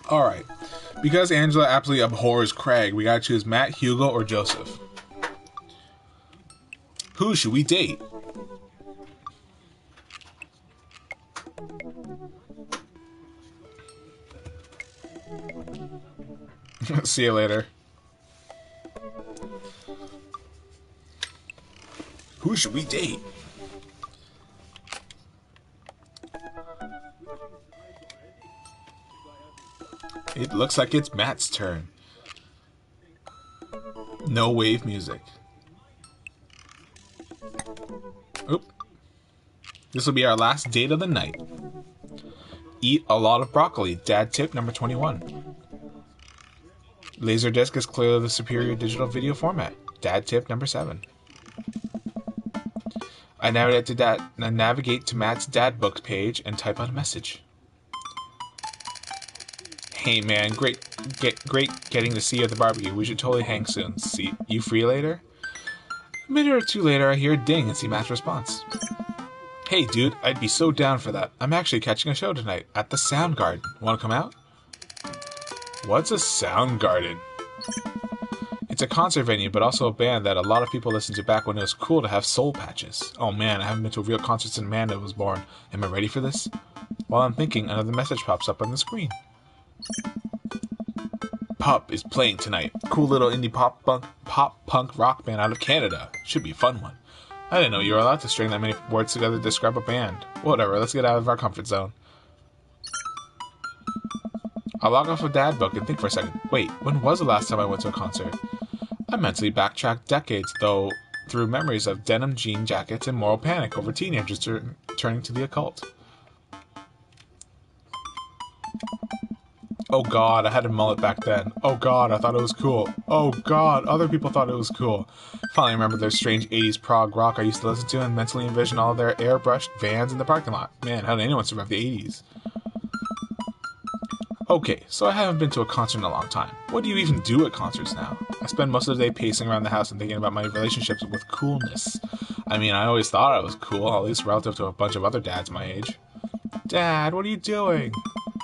Alright. Because Angela absolutely abhors Craig, we gotta choose Matt, Hugo, or Joseph. Who should we date? See you later. Who should we date? It looks like it's Matt's turn. No wave music. Oop. This will be our last date of the night. Eat a lot of broccoli. Dad tip number 21. Laserdisc is clearly the superior digital video format. Dad tip number 7. I navigate to Matt's dad book page and type out a message. Hey man, great getting to see you at the barbecue. We should totally hang soon. See you free later? A minute or two later, I hear a ding and see Matt's response. Hey dude, I'd be so down for that. I'm actually catching a show tonight at the Sound Garden. Want to come out? What's a Sound Garden? It's a concert venue, but also a band that a lot of people listened to back when it was cool to have soul patches. Oh man, I haven't been to a real concert since Amanda was born. Am I ready for this? While I'm thinking, another message pops up on the screen. Pup is playing tonight. Cool little indie pop punk rock band out of Canada. Should be a fun one. I didn't know you were allowed to string that many words together to describe a band. Whatever, let's get out of our comfort zone. I'll log off a dad book and think for a second. Wait, when was the last time I went to a concert? I mentally backtracked decades, though, through memories of denim jean jackets and moral panic over teenagers turning to the occult. Oh god, I had a mullet back then. Oh god, I thought it was cool. Oh god, other people thought it was cool. Finally remember those strange 80s prog rock I used to listen to and mentally envision all their airbrushed vans in the parking lot. Man, how did anyone survive the 80s? Okay, so I haven't been to a concert in a long time. What do you even do at concerts now? I spend most of the day pacing around the house and thinking about my relationships with coolness. I mean, I always thought I was cool, at least relative to a bunch of other dads my age. Dad, what are you doing?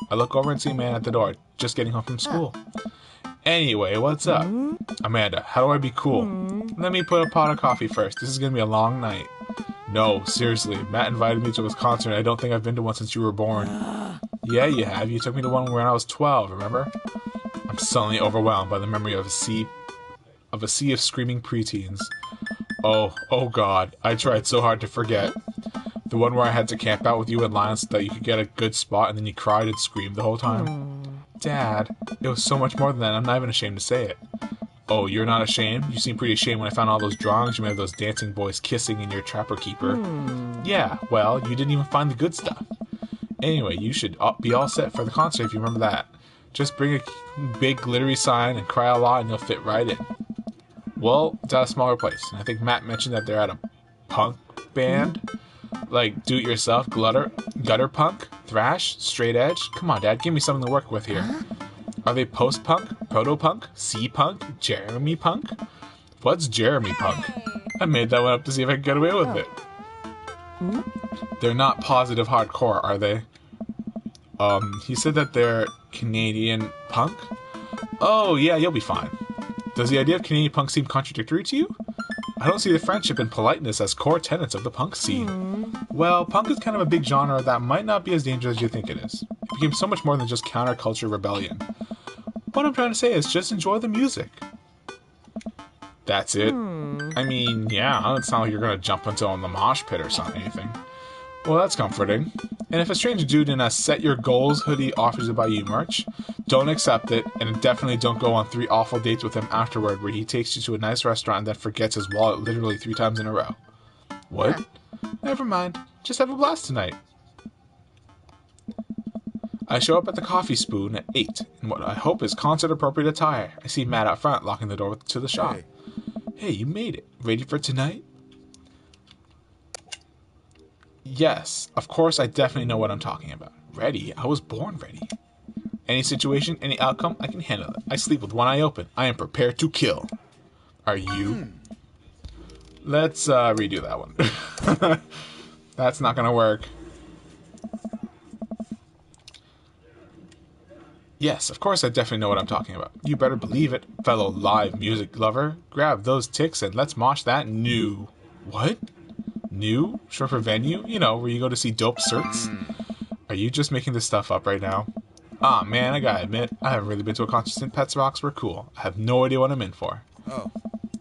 I look over and see a man at the door, just getting home from school. Anyway, what's up? Amanda, how do I be cool? Let me put a pot of coffee first. This is gonna be a long night. No, seriously, Matt invited me to his concert and I don't think I've been to one since you were born. Yeah, you have. You took me to one when I was 12, remember? I'm suddenly overwhelmed by the memory of a sea of screaming preteens. Oh god, I tried so hard to forget. The one where I had to camp out with you in line so that you could get a good spot and then you cried and screamed the whole time. Dad, it was so much more than that, I'm not even ashamed to say it. Oh, you're not ashamed? You seemed pretty ashamed when I found all those drawings you made of those dancing boys kissing in your Trapper Keeper. Yeah, well, you didn't even find the good stuff. Anyway, you should be all set for the concert if you remember that. Just bring a big glittery sign and cry a lot and you'll fit right in. Well, it's at a smaller place, and I think Matt mentioned that they're at a punk band. Like, do-it-yourself, gutter punk, thrash, straight edge? Come on, Dad, give me something to work with here. Are they post-punk, proto-punk, C-punk, Jeremy punk? What's Jeremy punk? I made that one up to see if I could get away with it. They're not positive hardcore, are they? He said that they're Canadian punk? Oh, yeah, you'll be fine. Does the idea of Canadian punk seem contradictory to you? I don't see the friendship and politeness as core tenets of the punk scene. Well, punk is kind of a big genre that might not be as dangerous as you think it is. It became so much more than just counterculture rebellion. What I'm trying to say is just enjoy the music. That's it? I mean, yeah, it's not like you're gonna jump into the mosh pit or something, anything. Well, that's comforting. And if a strange dude in a Set Your Goals hoodie offers to buy you merch, don't accept it, and definitely don't go on 3 awful dates with him afterward where he takes you to a nice restaurant and then forgets his wallet literally 3 times in a row. What? Never mind. Just have a blast tonight. I show up at the Coffee Spoon at 8, in what I hope is concert-appropriate attire. I see Matt out front, locking the door to the shop. Hey, you made it. Ready for tonight? Yes, of course I definitely know what I'm talking about. Ready? I was born ready. Any situation, any outcome, I can handle it. I sleep with one eye open. I am prepared to kill. Are you? Let's redo that one. That's not gonna work. Yes, of course I definitely know what I'm talking about. You better believe it, fellow live music lover. Grab those ticks and let's mosh that new. What? New? Short for venue? You know, where you go to see dope certs? Are you just making this stuff up right now? Ah, man, I gotta admit, I haven't really been to a concert since Pets Rocks were cool. I have no idea what I'm in for. Oh.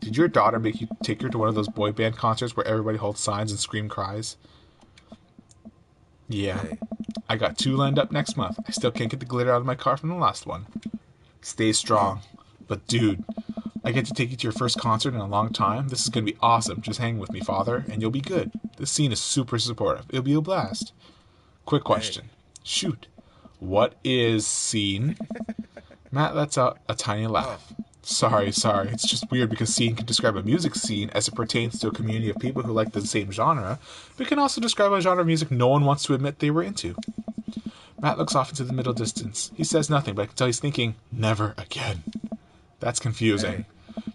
Did your daughter make you take her to one of those boy band concerts where everybody holds signs and scream cries? Yeah. Hey. I got 2 lined up next month. I still can't get the glitter out of my car from the last one. Stay strong. But dude, I get to take you to your first concert in a long time. This is going to be awesome. Just hang with me, father, and you'll be good. This scene is super supportive. It'll be a blast. Quick question. Shoot. What is scene? Matt lets out a tiny laugh. Sorry. It's just weird because scene can describe a music scene as it pertains to a community of people who like the same genre, but can also describe a genre of music no one wants to admit they were into. Matt looks off into the middle distance. He says nothing, but I can tell he's thinking, never again. That's confusing.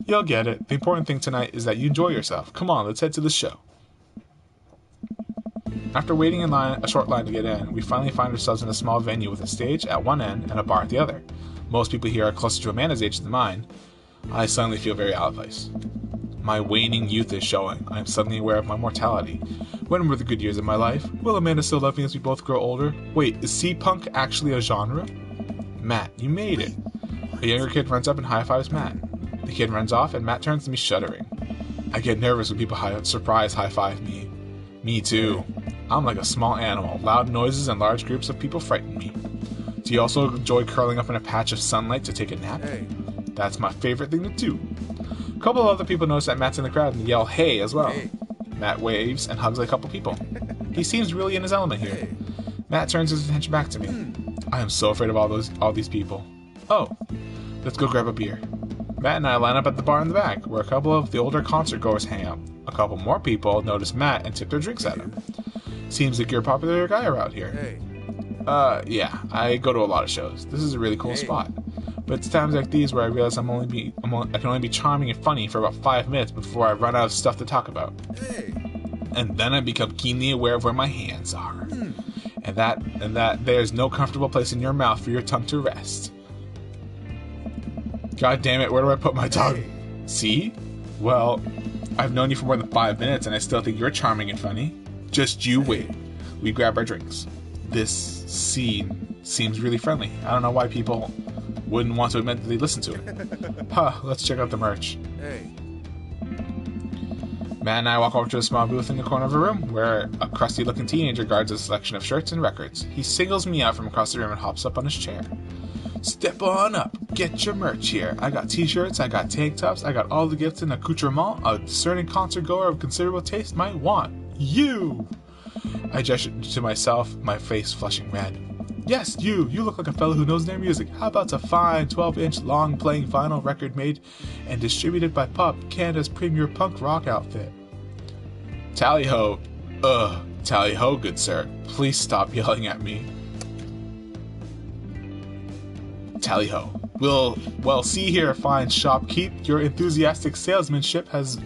You'll get it. The important thing tonight is that you enjoy yourself. Come on, let's head to the show. After waiting in line, a short line to get in, we finally find ourselves in a small venue with a stage at one end and a bar at the other. Most people here are closer to Amanda's age than mine. I suddenly feel very out of place. My waning youth is showing. I am suddenly aware of my mortality. When were the good years of my life? Will Amanda still love me as we both grow older? Wait, is C-punk actually a genre? Matt, you made it. A younger kid runs up and high-fives Matt. The kid runs off and Matt turns to me shuddering. I get nervous when people surprise high-five me. Me too. I'm like a small animal. Loud noises and large groups of people frighten me. Do you also enjoy curling up in a patch of sunlight to take a nap? Hey. That's my favorite thing to do. A couple of other people notice that Matt's in the crowd and yell, hey, as well. Hey. Matt waves and hugs a couple people. He seems really in his element here. Hey. Matt turns his attention back to me. I am so afraid of all these people. Oh, let's go grab a beer. Matt and I line up at the bar in the back, where a couple of the older concert goers hang out. A couple more people notice Matt and tip their drinks at him. Seems like you're a popular guy around here. Hey. Yeah, I go to a lot of shows. This is a really cool spot. But it's times like these where I realize I can only be charming and funny for about 5 minutes before I run out of stuff to talk about. Hey. And then I become keenly aware of where my hands are. And that there's no comfortable place in your mouth for your tongue to rest. God damn it, where do I put my tongue? See? Well, I've known you for more than 5 minutes and I still think you're charming and funny. Just you wait. We grab our drinks. This scene seems really friendly. I don't know why people wouldn't want to admit that they listen to it. Let's check out the merch. Hey. Matt and I walk over to a small booth in the corner of a room where a crusty-looking teenager guards a selection of shirts and records. He singles me out from across the room and hops up on his chair. Step on up. Get your merch here. I got t-shirts, I got tank tops, I got all the gifts and accoutrements a discerning concert goer of considerable taste might want. You! I gestured to myself, my face flushing red. Yes, you look like a fellow who knows their music. How about a fine 12-inch long-playing vinyl record made and distributed by Pop, Canada's premier punk rock outfit? Tally-ho. Tally-ho, good sir. Please stop yelling at me. Tally-ho. Well, see here, fine shopkeep. Your enthusiastic salesmanship has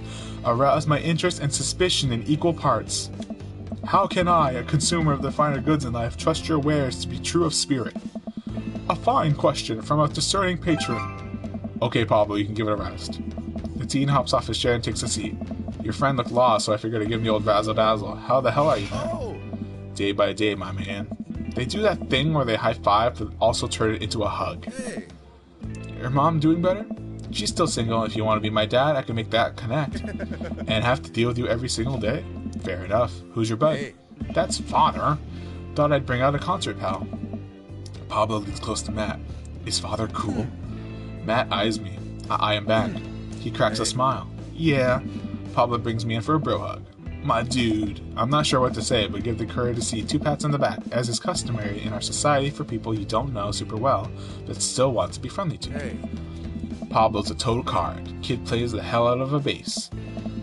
aroused my interest and suspicion in equal parts. How can I, a consumer of the finer goods in life, trust your wares to be true of spirit? A fine question from a discerning patron. Okay, Pablo, you can give it a rest. The teen hops off his chair and takes a seat. Your friend looked lost, so I figured to give him the old razzle-dazzle. How the hell are you, man? Oh! Day by day, my man. They do that thing where they high-five, but also turn it into a hug. Hey! Your mom doing better? She's still single. If you want to be my dad, I can make that connect. And have to deal with you every single day? Fair enough. Who's your bud? Hey. That's father. Thought I'd bring out a concert pal. Pablo gets close to Matt. Is father cool? Matt eyes me. I eye him back. He cracks a smile. Yeah. Pablo brings me in for a bro hug. My dude. I'm not sure what to say, but give the courtesy 2 pats on the back, as is customary in our society for people you don't know super well, but still want to be friendly to. Hey! Pablo's a total card. Kid plays the hell out of a bass.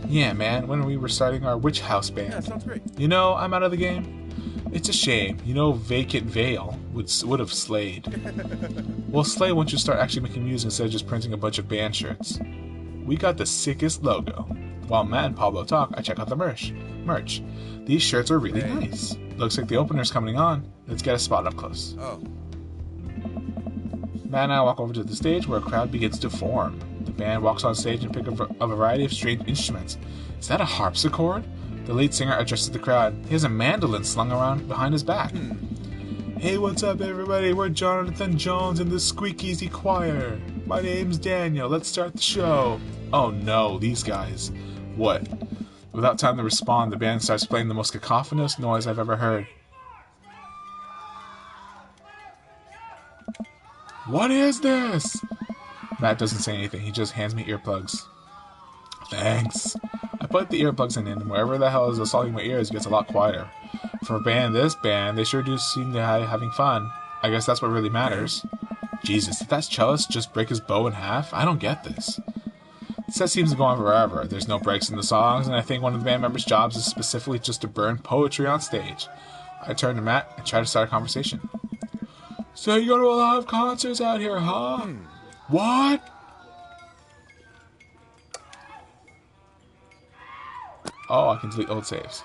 Yeah, man, when we were starting our Witch House band. Yeah, sounds great. You know, I'm out of the game. It's a shame. You know, Vacant Veil would have slayed. We'll slay once you start actually making music instead of just printing a bunch of band shirts. We got the sickest logo. While Matt and Pablo talk, I check out the merch. These shirts are really nice. Looks like the opener's coming on. Let's get a spot up close. Oh. Matt and I walk over to the stage where a crowd begins to form. The band walks on stage and pick up a variety of strange instruments. Is that a harpsichord? The lead singer addresses the crowd. He has a mandolin slung around behind his back. Hey, what's up, everybody? We're Jonathan Jones and the Squeak Easy Choir. My name's Daniel. Let's start the show. Oh no, these guys. What? Without time to respond, the band starts playing the most cacophonous noise I've ever heard. What is this? Matt doesn't say anything. He just hands me earplugs. Thanks. I put the earplugs in, and wherever the hell is assaulting my ears gets a lot quieter. For a band this band, they sure do seem to be having fun. I guess that's what really matters. Jesus, did that cellist just break his bow in half? I don't get this. The set seems to go on forever. There's no breaks in the songs, and I think one of the band members' jobs is specifically just to burn poetry on stage. I turn to Matt and try to start a conversation. So you go to a lot of concerts out here, huh? What? Oh, I can delete old saves.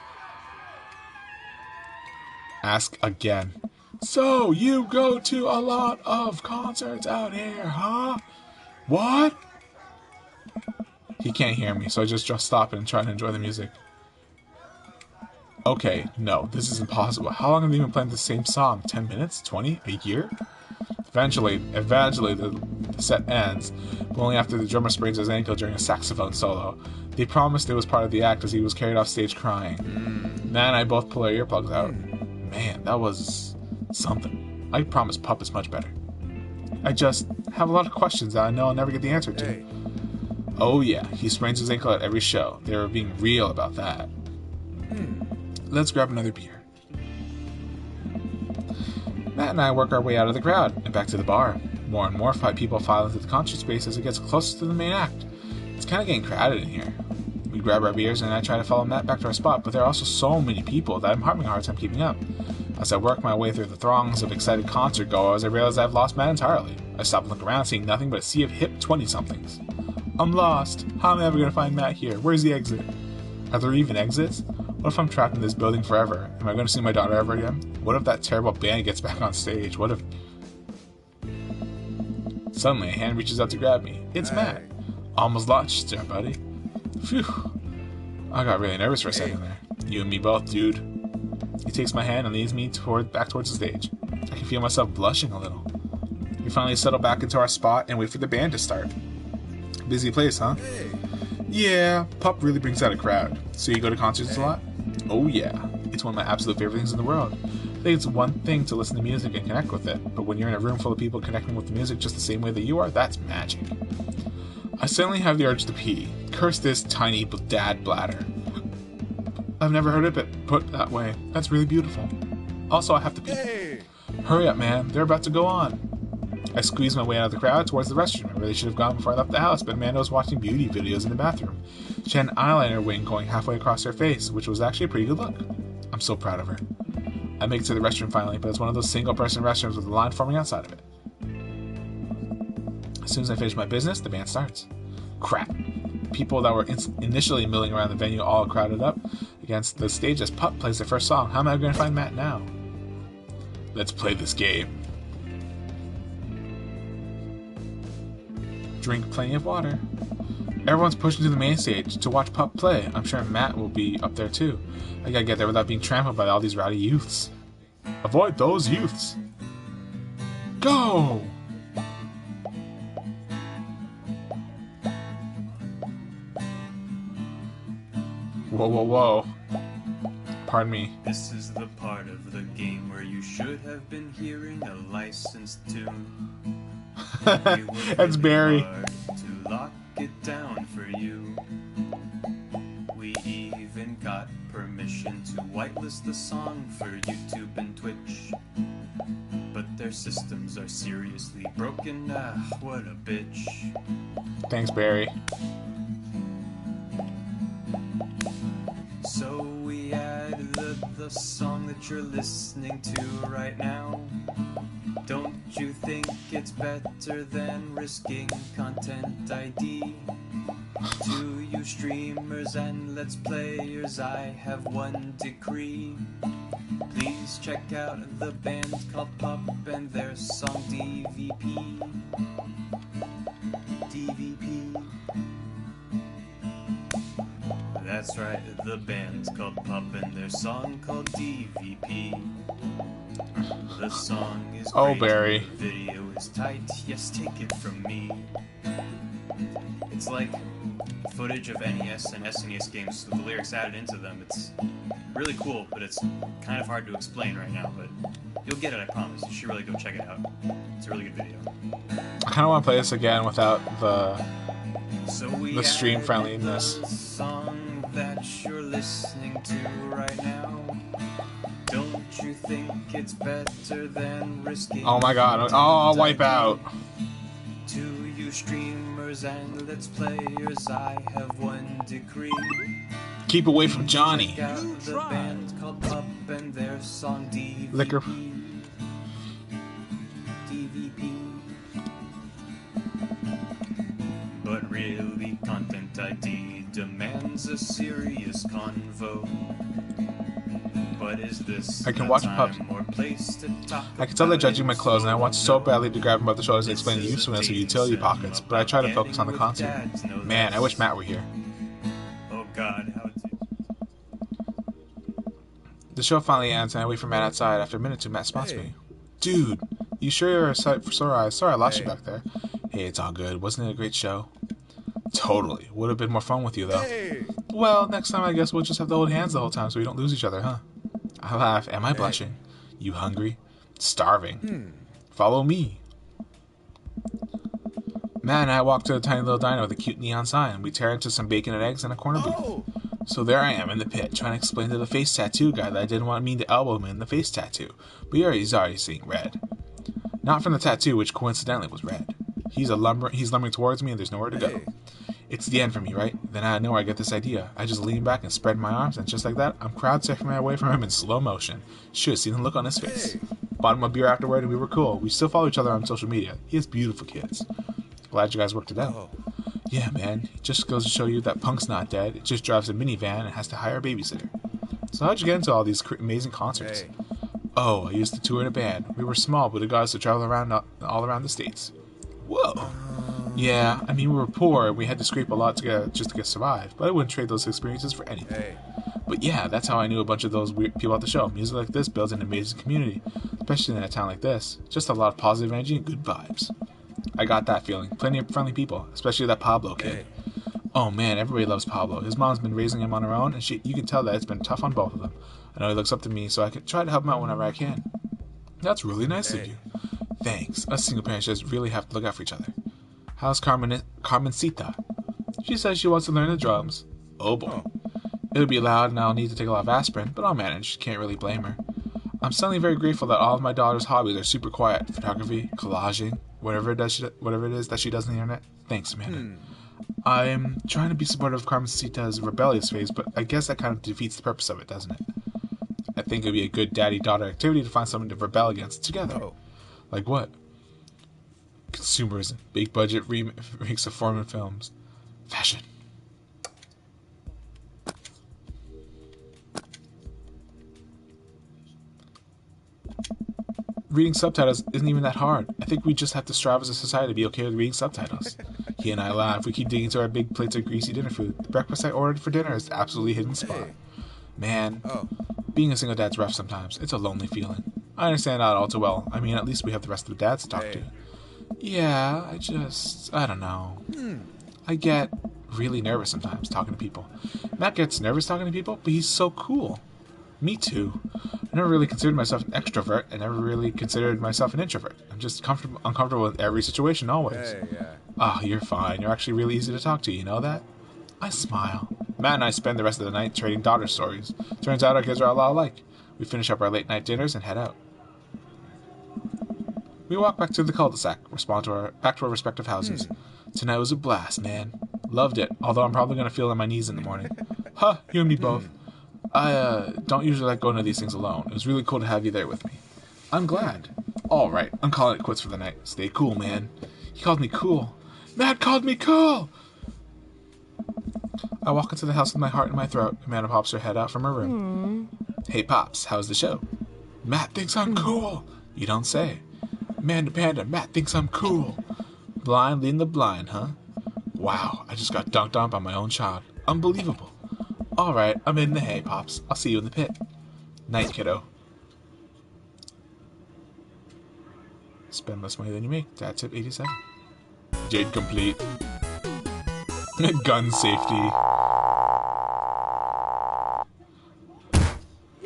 Ask again. So you go to a lot of concerts out here, huh? What? He can't hear me, so I just stop and try to enjoy the music. Okay, no, this is impossible. How long have they been playing the same song? 10 minutes? 20? A year? Eventually, the set ends, but only after the drummer sprains his ankle during a saxophone solo. They promised it was part of the act as he was carried off stage crying. Matt and I both pull our earplugs out. Man, that was something. I promise Pup is much better. I just have a lot of questions that I know I'll never get the answer to. Hey. Oh yeah, he sprains his ankle at every show. They were being real about that. Let's grab another beer. Matt and I work our way out of the crowd and back to the bar. More and more people file into the concert space as it gets closer to the main act. It's kind of getting crowded in here. We grab our beers and I try to follow Matt back to our spot, but there are also so many people that I'm having a hard time keeping up. As I work my way through the throngs of excited concert goers, I realize I've lost Matt entirely. I stop and look around, seeing nothing but a sea of hip 20-somethings. I'm lost. How am I ever going to find Matt here? Where's the exit? Are there even exits? What if I'm trapped in this building forever? Am I going to see my daughter ever again? What if that terrible band gets back on stage? What if... Suddenly, a hand reaches out to grab me. It's Matt. Almost lost there, buddy. Phew. I got really nervous for a second there. You and me both, dude. He takes my hand and leads me back towards the stage. I can feel myself blushing a little. We finally settle back into our spot and wait for the band to start. Busy place, huh? Yeah, Pup really brings out a crowd. So you go to concerts a lot? Oh yeah, it's one of my absolute favorite things in the world. I think it's one thing to listen to music and connect with it, but when you're in a room full of people connecting with the music just the same way that you are, that's magic. I suddenly have the urge to pee. Curse this tiny dad bladder. I've never heard it put that way. That's really beautiful. Also, I have to pee. Hey! Hurry up, man. They're about to go on. I squeeze my way out of the crowd towards the restroom. I really should have gone before I left the house, but Amanda was watching beauty videos in the bathroom. She had an eyeliner wing going halfway across her face, which was actually a pretty good look. I'm so proud of her. I make it to the restroom finally, but it's one of those single-person restrooms with a line forming outside of it. As soon as I finish my business, the band starts. Crap. People that were initially milling around the venue all crowded up against the stage as Pup plays their first song. How am I going to find Matt now? Let's play this game. Drink plenty of water. Everyone's pushing to the main stage to watch Pup play. I'm sure Matt will be up there too. I gotta get there without being trampled by all these rowdy youths. Avoid those youths. Go! Whoa, whoa, whoa. Pardon me. This is the part of the game where you should have been hearing a licensed tune. That's Barry. Hard to lock it down for you. We even got permission to whitelist the song for YouTube and Twitch. But their systems are seriously broken. What a bitch. Thanks, Barry. So we added the song that you're listening to right now. Don't you think it's better than risking content ID? To you streamers and let's players, I have one decree. Please check out the band called Pup and their song DVP. DVP. That's right, the band's called Pup and their song called DVP. The song is Oh, great, Barry. the video is tight, yes, take it from me. It's like footage of NES and SNES games with the lyrics added into them. It's really cool, but it's kind of hard to explain right now, but you'll get it, I promise. You should really go check it out. It's a really good video. I kind of want to play this again without So we the stream added friendliness. the song that you're listening to right now. Don't you think it's better than risking? Oh my god. Oh, I'll wipe out. To you streamers and let's players, I have one decree. Keep away from Johnny. Check out the band called Pup and their song DVP. Liquor. DVP. But really, Content ID demands a serious convo. But is this I can the watch time Pup. or place to talk I can tell they're about judging it? my clothes, and I want so No. badly to grab him by the shoulders and This explain the is a usefulness of dating utility sim pockets, but I try to about focus on the getting with concert. dads, no Man, I less. wish Matt were here. Oh God, how it's The show finally ends, and I wait for Matt outside. After a minute or two, Matt spots Hey. me. Dude, you sure you're a sight for sore eyes? Sorry I lost you Hey. back there. Hey, it's all good. Wasn't it a great show? Totally. Would have been more fun with you, though. Hey! Well, next time I guess we'll just have to hold hands the whole time so we don't lose each other, huh? I laugh. Am I blushing? You hungry? Starving. Follow me. Matt and I walk to a tiny little diner with a cute neon sign. We tear into some bacon and eggs in a corner booth. Oh! So there I am in the pit, trying to explain to the face tattoo guy that I didn't want me to elbow him in the face tattoo, but he's already seeing red. Not from the tattoo, which coincidentally was red. He's lumbering towards me, and there's nowhere to go. Hey. It's the end for me, right? Then out of nowhere I get this idea. I just lean back and spread my arms, and just like that, I'm crowd surfing my way from him in slow motion. Should have seen the look on his face. Hey. Bought him a beer afterward, and we were cool. We still follow each other on social media. He has beautiful kids. Glad you guys worked it out. Oh. Yeah, man. It just goes to show you that Punk's not dead. It just drives a minivan and has to hire a babysitter. So how'd you get into all these amazing concerts? Hey. Oh, I used to tour in a band. We were small, but it got us to travel around all around the states. Whoa. Yeah, I mean, we were poor and we had to scrape a lot just to survive, but I wouldn't trade those experiences for anything. Hey. But yeah, that's how I knew a bunch of those weird people at the show. Music like this builds an amazing community, especially in a town like this. Just a lot of positive energy and good vibes. I got that feeling. Plenty of friendly people, especially that Pablo kid. Hey. Oh man, everybody loves Pablo. His mom's been raising him on her own, and you can tell that it's been tough on both of them. I know he looks up to me, so I can try to help him out whenever I can. That's really nice of Hey. you. Thanks. Us single parents just really have to look out for each other. How's Carmencita? She says she wants to learn the drums. Oh boy. It'll be loud and I'll need to take a lot of aspirin, but I'll manage. Can't really blame her. I'm suddenly very grateful that all of my daughter's hobbies are super quiet. Photography, collaging, whatever it is that she does on the internet. Thanks, Amanda. I'm trying to be supportive of Carmencita's rebellious phase, but I guess that kind of defeats the purpose of it, doesn't it? I think it would be a good daddy-daughter activity to find something to rebel against together. Oh. Like what? Consumerism, big budget remakes of foreign films, fashion. reading subtitles isn't even that hard. I think we just have to strive as a society to be okay with reading subtitles. He and I laugh. We keep digging into our big plates of greasy dinner food. The breakfast I ordered for dinner is absolutely hidden spot. Hey. Man, Oh. being a single dad's rough sometimes. It's a lonely feeling. I understand that all too well. I mean, at least we have the rest of the dads to talk to. Yeah, I don't know. I get really nervous sometimes talking to people. Matt gets nervous talking to people, but he's so cool. Me too. I never really considered myself an extrovert. I never really considered myself an introvert. I'm just uncomfortable with every situation always. Hey, yeah. Oh, you're fine. You're actually really easy to talk to, you know that? I smile. Matt and I spend the rest of the night trading daughter stories. Turns out our kids are a lot alike. We finish up our late night dinners and head out. We walk back to the cul-de-sac, back to our respective houses. Tonight was a blast, man. Loved it, although I'm probably going to feel on my knees in the morning. Huh, you and me both. I don't usually like going to these things alone. It was really cool to have you there with me. I'm glad. Alright, I'm calling it quits for the night. Stay cool, man. He called me cool. Matt called me cool! I walk into the house with my heart in my throat. Amanda pops her head out from her room. Hey, Pops, how's the show? Matt thinks I'm cool. You don't say. Amanda Panda, Matt thinks I'm cool. Blind leading the blind, huh? Wow, I just got dunked on by my own child. Unbelievable. Alright, I'm in the hay, Pops. I'll see you in the pit. Night, kiddo. Spend less money than you make. Dad tip 87. Jade complete. Gun safety.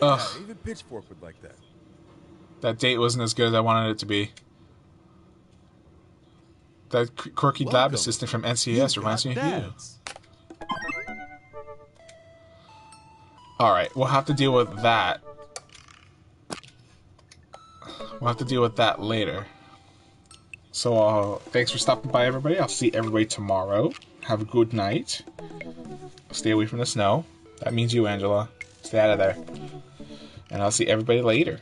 Ugh. Even Pitchfork would like that. That date wasn't as good as I wanted it to be. That quirky lab Welcome. assistant from NCIS reminds me of you. Dads. Alright, we'll have to deal with that. We'll have to deal with that later. So, thanks for stopping by, everybody. I'll see everybody tomorrow. Have a good night. Stay away from the snow. That means you, Angela. Stay out of there. And I'll see everybody later.